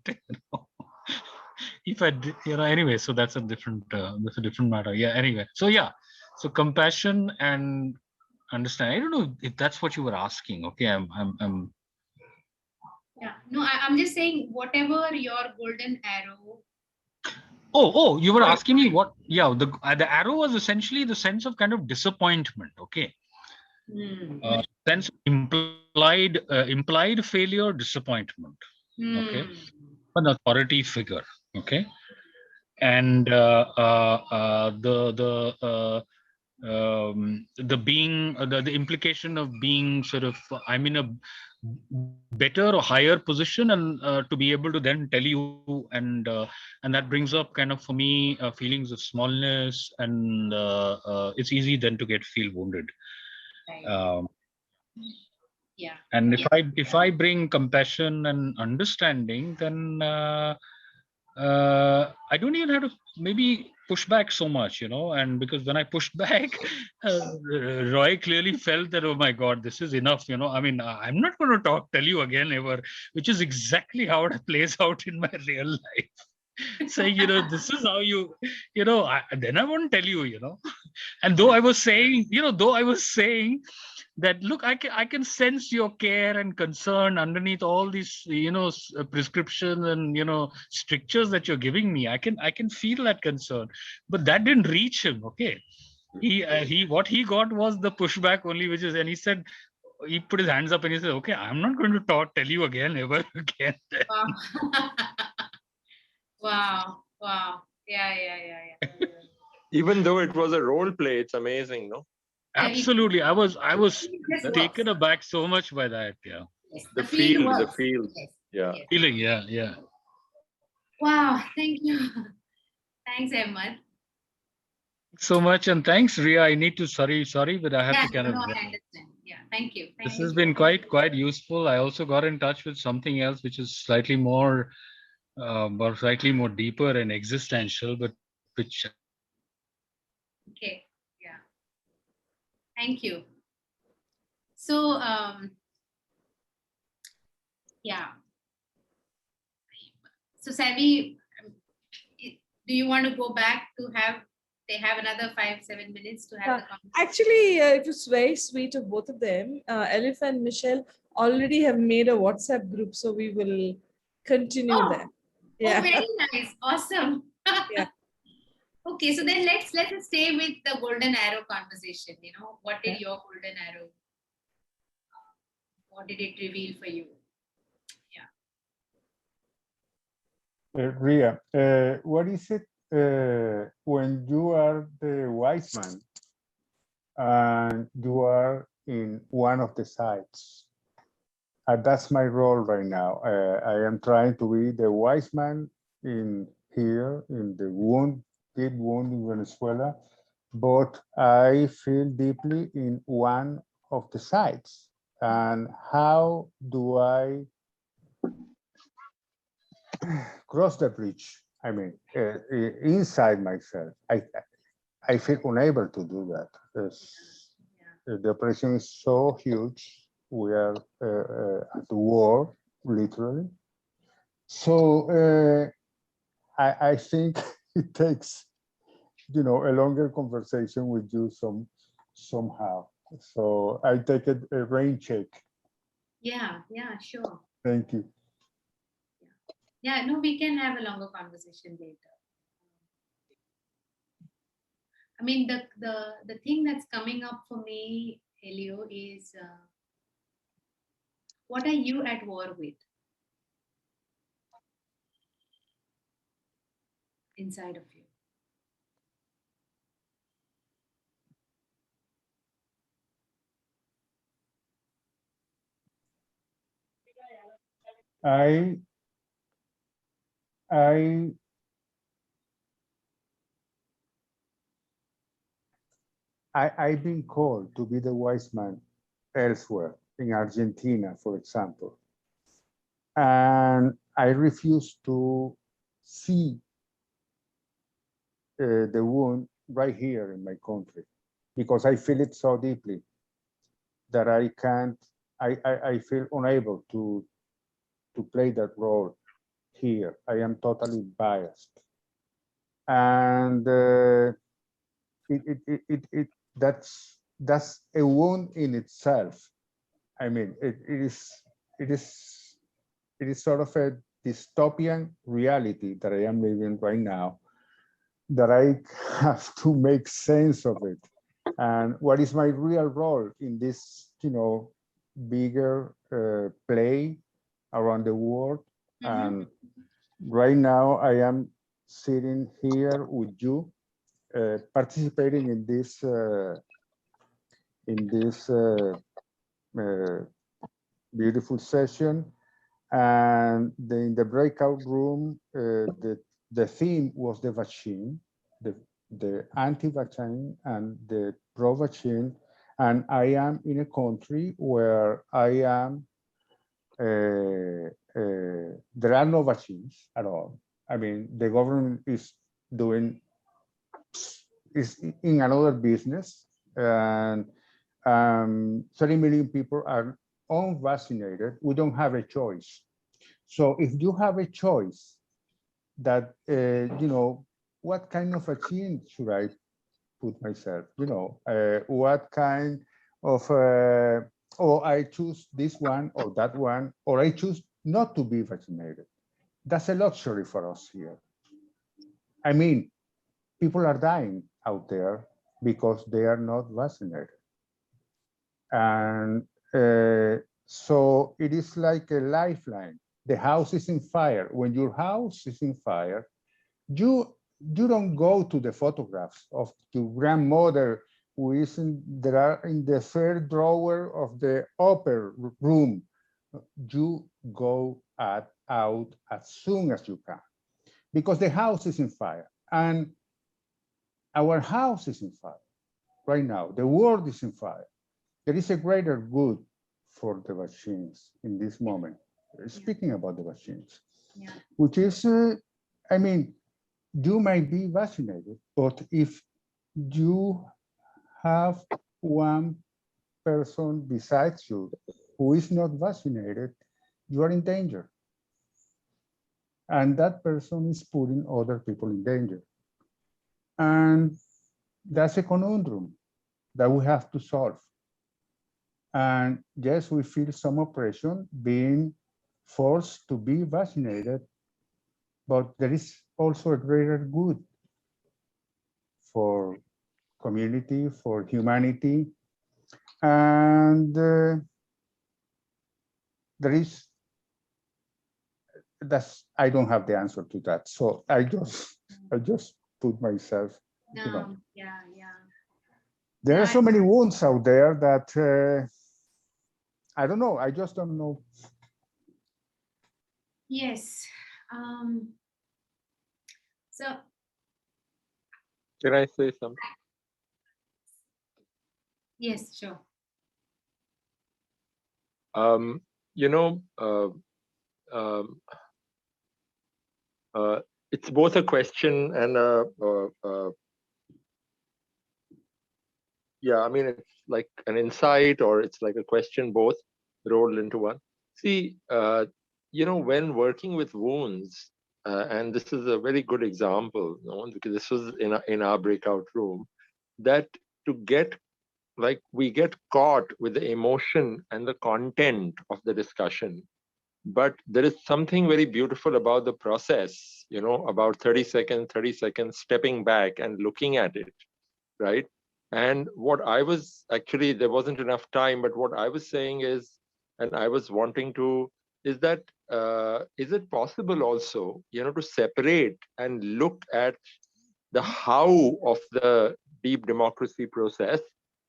S9: If I did, anyway, so that's a different matter. Yeah, anyway. So yeah, So compassion and understanding. I don't know if that's what you were asking. Okay, I'm
S2: Yeah, no, I'm just saying whatever your golden arrow.
S9: Oh, you were asking me what? Yeah, the arrow was essentially the sense of kind of disappointment. Okay, sense of implied failure, disappointment. Okay, an authority figure. Okay, and the being the implication of being sort of I'm in a better or higher position, and to be able to then tell you, and that brings up kind of for me feelings of smallness, and it's easy then to feel wounded. Um,
S2: Yeah.
S9: and if I bring compassion and understanding, then I don't even have to maybe push back so much, and because when I pushed back, Roy clearly felt that, oh my God, this is enough, I mean, I'm not going to tell you again ever, which is exactly how it plays out in my real life. Saying, this is how then I won't tell you, and though I was saying, that look, I can sense your care and concern underneath all these prescriptions and strictures that you're giving me. I can feel that concern, but that didn't reach him. Okay, he what he got was the pushback only, which is, and he said, he put his hands up and he said, okay, I'm not going to tell you again ever again.
S2: Wow. Yeah.
S11: Even though it was a role play, it's amazing, no?
S9: Absolutely. I was
S2: Yes,
S9: taken aback so much by that. Yeah.
S2: yes,
S11: The
S2: feel
S11: field, the
S2: works.
S11: field.
S2: Yes,
S11: Yeah.
S2: yes.
S9: Feeling, yeah.
S2: Wow, thank you. Thanks, Ahmed.
S9: So much, and thanks, Rhea. I need to sorry, but I have to kind of.
S2: I understand. Yeah, thank you.
S9: This has been quite useful. I also got in touch with something else which is slightly more deeper and existential, but which.
S2: Okay. Yeah. Thank you. So yeah. So Sammy, do you want to go back to have another 5-7 minutes to have the conversation?
S8: Actually, it was very sweet of both of them. Elif and Michelle already have made a WhatsApp group, so we will continue that. Yeah.
S2: Oh, very nice. Awesome.
S8: Yeah.
S2: Okay, so then let's stay with the golden arrow conversation. What did your golden arrow? What did it reveal for you?
S6: Rhea, what is it when you are the wise man and you are in one of the sides? That's my role right now. I am trying to be the wise man in the deep wound in Venezuela, but I feel deeply in one of the sides. And how do I cross the bridge? I mean, inside myself, I feel unable to do that. The oppression is so huge. We are at war, literally. So I think it takes, a longer conversation with you somehow. So I take a rain check.
S2: Yeah, sure.
S6: Thank you.
S2: Yeah, no, we can have a longer conversation later. I mean, the thing that's coming up for me, Helio, is what are you at war with inside of you?
S6: I've been called to be the wise man elsewhere, in Argentina, for example. And I refuse to see the wound right here in my country, because I feel it so deeply that I feel unable to play that role here. I am totally biased. And that's a wound in itself. I mean, it is sort of a dystopian reality that I am living right now, that I have to make sense of it. And what is my real role in this, bigger play around the world? And right now I am sitting here with you, participating in this beautiful session. And in the breakout room, the theme was the vaccine, the anti-vaccine and the pro-vaccine. And I am in a country where I am, there are no vaccines at all. I mean, the government is in another business, and 30 million people are unvaccinated. We don't have a choice. So if you have a choice that, what kind of vaccine should I put myself? What kind of, or I choose this one or that one, or I choose not to be vaccinated. That's a luxury for us here. I mean, people are dying out there because they are not vaccinated. And so it is like a lifeline. The house is in fire. When your house is in fire, you don't go to the photographs of your grandmother who is in the third drawer of the upper room. You go out as soon as you can, because the house is in fire. And our house is in fire right now. The world is in fire. There is a greater good for the vaccines in this moment. Speaking about the vaccines, which is, I mean, you might be vaccinated, but if you have one person besides you who is not vaccinated, you are in danger. And that person is putting other people in danger. And that's a conundrum that we have to solve. And yes, we feel some oppression being forced to be vaccinated, but there is also a greater good for community, for humanity. And there is, I don't have the answer to that. So I just put myself, There are so many wounds out there that I don't know. I just don't know.
S2: Yes. So
S11: Can I say something?
S2: yes, sure.
S11: You know, it's both a question and yeah, I mean, it's like an insight, or it's like a question, both rolled into one. See, when working with wounds, and this is a very good example, because this was in our breakout room, that to get, like, we get caught with the emotion and the content of the discussion. But there is something very beautiful about the process, about 30 seconds, stepping back and looking at it, right? And what I was actually, there wasn't enough time, but what I was saying is, and I was wanting to, is that, is it possible also, to separate and look at the how of the deep democracy process,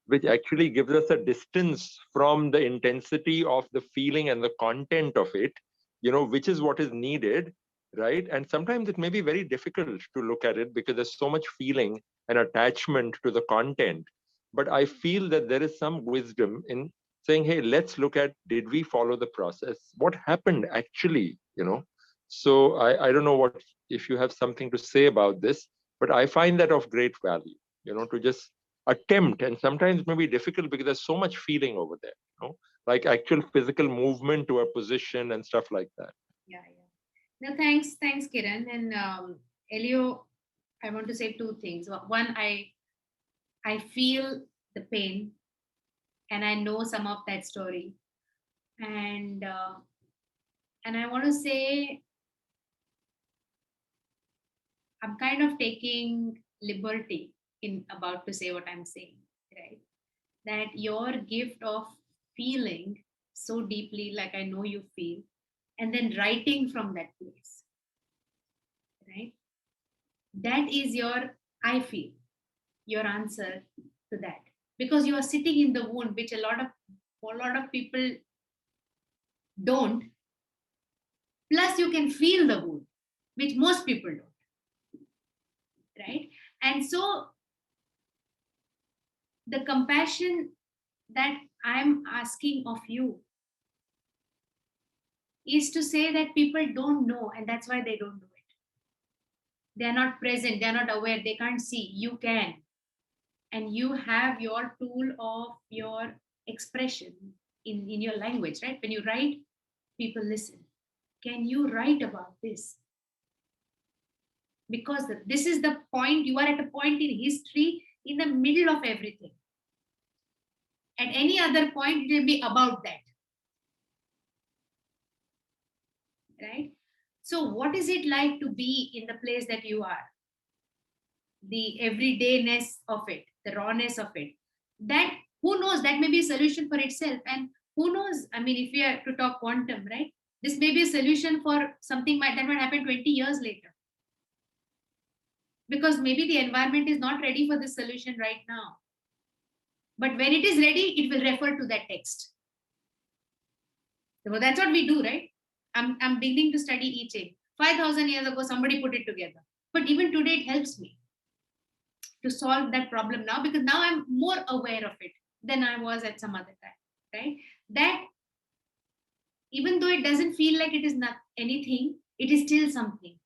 S11: which actually gives us a distance from the intensity of the feeling and the content of it, which is what is needed, right? And sometimes it may be very difficult to look at it because there's so much feeling and attachment to the content. But I feel that there is some wisdom in saying, hey, let's look at, did we follow the process? What happened actually, So I don't know if you have something to say about this, but I find that of great value, to just attempt. And sometimes it may be difficult because there's so much feeling over there, like actual physical movement to a position and stuff like that.
S2: Yeah. No, thanks, Kiran. And Elio, I want to say two things. One, I I feel the pain, and I know some of that story. And I want to say, I'm kind of taking liberty in about to say what I'm saying, right? That your gift of feeling so deeply, like I know you feel, and then writing from that place, right? That is your, I feel, your answer to that. Because you are sitting in the wound, which a lot of people don't. Plus, you can feel the wound, which most people don't, right? And so the compassion that I'm asking of you is to say that people don't know, and that's why they don't do it. They're not present, they're not aware, they can't see. You can. And you have your tool of your expression in your language, right? When you write, people listen. Can you write about this? Because this is the point, you are at a point in history in the middle of everything. At any other point, it will be about that. Right? So, what is it like to be in the place that you are? The everydayness of it, the rawness of it. That, who knows, that may be a solution for itself. And who knows, I mean, if we are to talk quantum, right? This may be a solution for something that might happen 20 years later. Because maybe the environment is not ready for this solution right now. But when it is ready, it will refer to that text. So that's what we do, right? I'm beginning to study I Ching. 5,000 years ago, somebody put it together. But even today, it helps me to solve that problem now, because now I'm more aware of it than I was at some other time, right? That even though it doesn't feel like it is not anything, it is still something.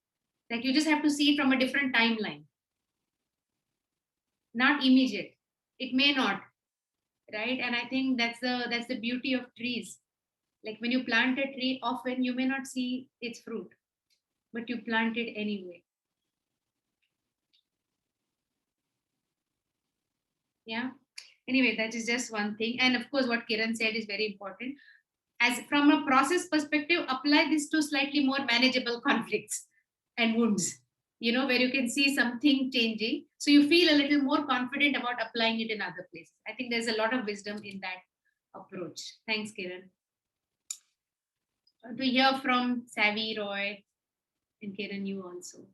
S2: Like you just have to see it from a different timeline. Not immediate. It may not, right? And I think that's the beauty of trees. Like when you plant a tree, often you may not see its fruit, but you plant it anyway. Yeah. Anyway, that is just one thing. And of course, what Kiran said is very important. As from a process perspective, apply this to slightly more manageable conflicts and wounds, where you can see something changing. So you feel a little more confident about applying it in other places. I think there's a lot of wisdom in that approach. Thanks, Kiran. To hear from Savvy, Roy, and Kiran, you also.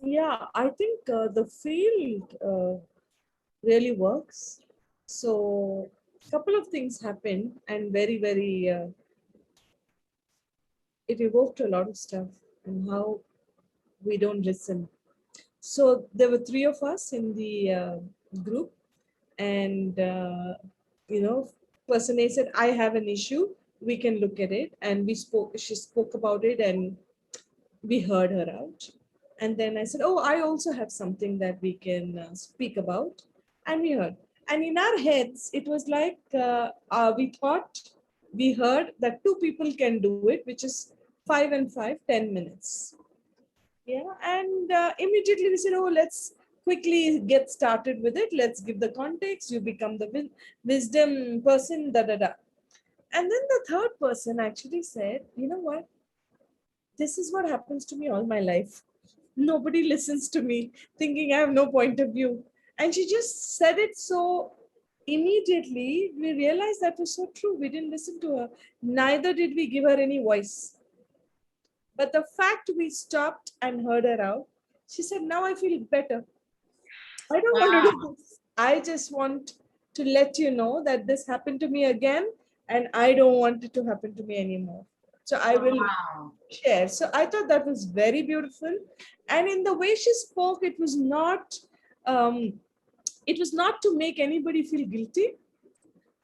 S8: Yeah, I think the field really works. So a couple of things happened, and very, very, it evoked a lot of stuff and how we don't listen. So there were 3 of us in the group, and person A said, I have an issue, we can look at it. And she spoke about it, and we heard her out. And then I said, oh, I also have something that we can speak about. And we heard. And in our heads, it was like we heard that 2 people can do it, which is 5 and 5, 10 minutes. Yeah. And immediately we said, oh, let's quickly get started with it. Let's give the context. You become the wisdom person, da, da, da. And then the third person actually said, you know what? This is what happens to me all my life. Nobody listens to me, thinking I have no point of view. And she just said it so immediately, we realized that was so true. We didn't listen to her. Neither did we give her any voice. But the fact we stopped and heard her out, she said, now I feel better. I don't want to do this. I just want to let you know that this happened to me again, and I don't want it to happen to me anymore. So I will share. So I thought that was very beautiful. And in the way she spoke, it was not to make anybody feel guilty.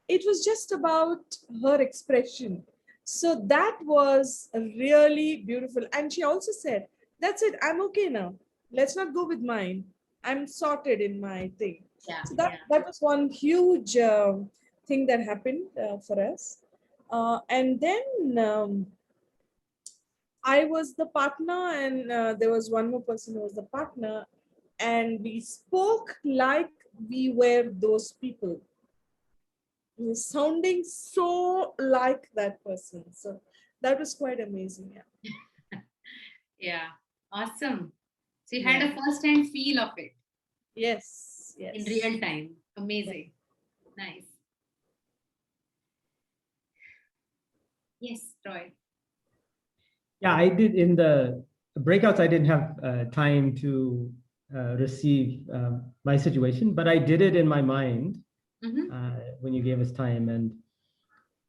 S8: It was just about her expression. So that was really beautiful. And she also said, that's it, I'm okay now. Let's not go with mine. I'm sorted in my thing.
S2: Yeah,
S8: so that was one huge thing that happened for us. And then I was the partner, and there was one more person who was the partner, and we spoke like
S12: we were those people. Sounding so like that person. So that was quite amazing. Yeah.
S2: Yeah, awesome. So you had a first-hand feel of it
S12: Yes. Yes.
S2: in real time. Amazing. Nice. Yes, Roy.
S3: Yeah, I did in the breakouts. I didn't have time to receive my situation, but I did it in my mind when you gave us time,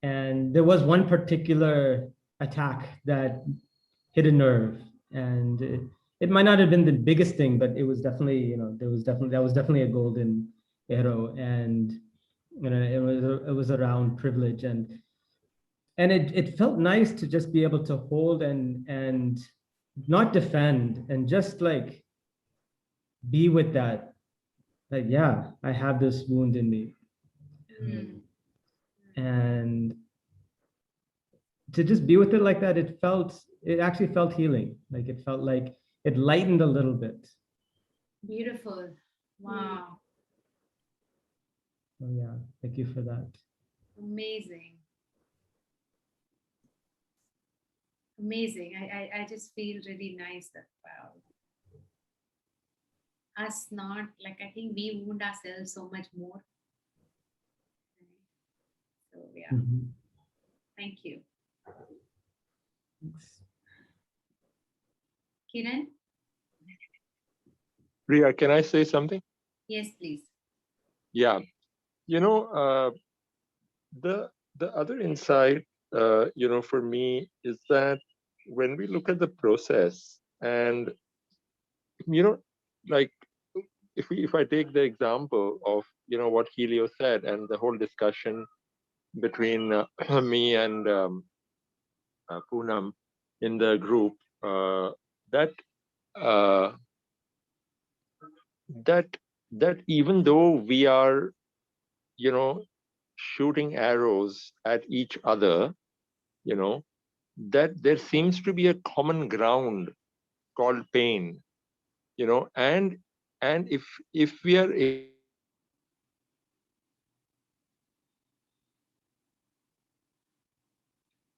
S3: and there was one particular attack that hit a nerve, and it might not have been the biggest thing, but it was definitely, you know, that was definitely a golden arrow, and you know, it was around privilege, and it felt nice to just be able to hold and not defend and just like be with that, like, yeah, I have this wound in me, and to just be with it like that, it actually felt healing. Like it felt like it lightened a little bit.
S2: Beautiful. Wow.
S3: So yeah, thank you for that.
S2: Amazing. Amazing. I just feel really nice that, wow, us not, like, I think we wound ourselves so much more. So yeah, thank you.
S3: Thanks.
S2: Kiran?
S11: Rhea, can I say something?
S2: Yes, please.
S11: Yeah, you know, the other insight, you know, for me is that when we look at the process, and you know, like if I take the example of, you know, what Helio said and the whole discussion between me and Poonam in the group, that uh, that even though we are, you know, shooting arrows at each other, you know, that there seems to be a common ground called pain, you know, and if we are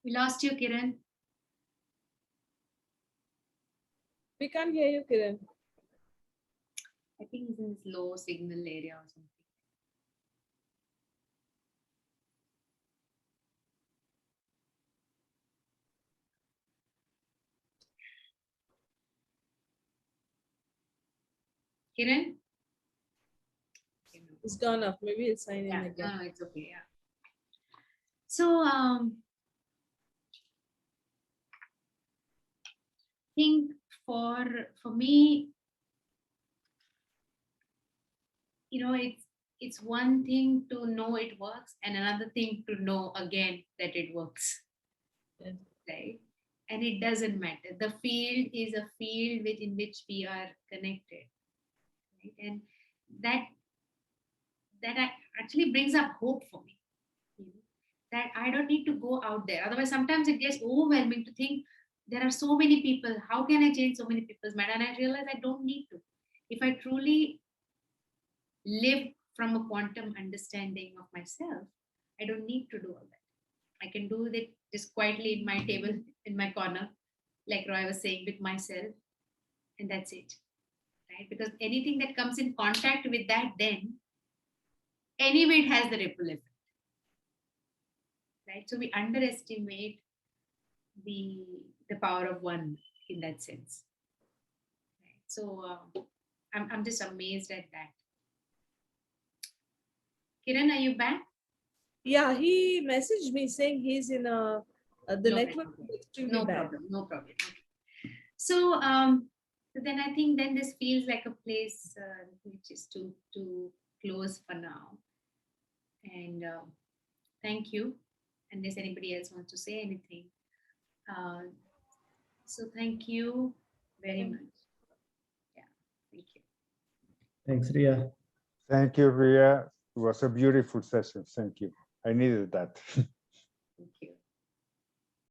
S2: We lost you, Kiran.
S12: We can't hear you, Kiran.
S2: I think he's in this low signal area or something. Kiran?
S12: It's gone up. Maybe it's sign in
S2: Yeah,
S12: again.
S2: no, it's okay. Yeah. So, I think for me, you know, it's one thing to know it works and another thing to know again that it works.
S12: Yeah.
S2: Right? And it doesn't matter. The field is a field in which we are connected. Right? And that actually brings up hope for me. You know, that I don't need to go out there. Otherwise, sometimes it gets overwhelming to think there are so many people. How can I change so many people's mind? And I realize I don't need to. If I truly live from a quantum understanding of myself, I don't need to do all that. I can do it just quietly in my table, in my corner, like Roy was saying, with myself, and that's it. Right? Because anything that comes in contact with that, then anyway, it has the ripple effect. Right? So we underestimate the power of one in that sense. Right? So I'm just amazed at that. Kiran, are you back?
S12: Yeah, he messaged me saying he's in the network is extremely
S2: no
S12: bad.
S2: problem, no problem. Okay. So then I think then this feels like a place which is to close for now. And thank you. Unless anybody else wants to say anything. So thank you very much. Yeah, thank you.
S3: Thanks, Rhea.
S6: Thank you, Rhea. It was a beautiful session. Thank you. I needed that.
S2: Thank you.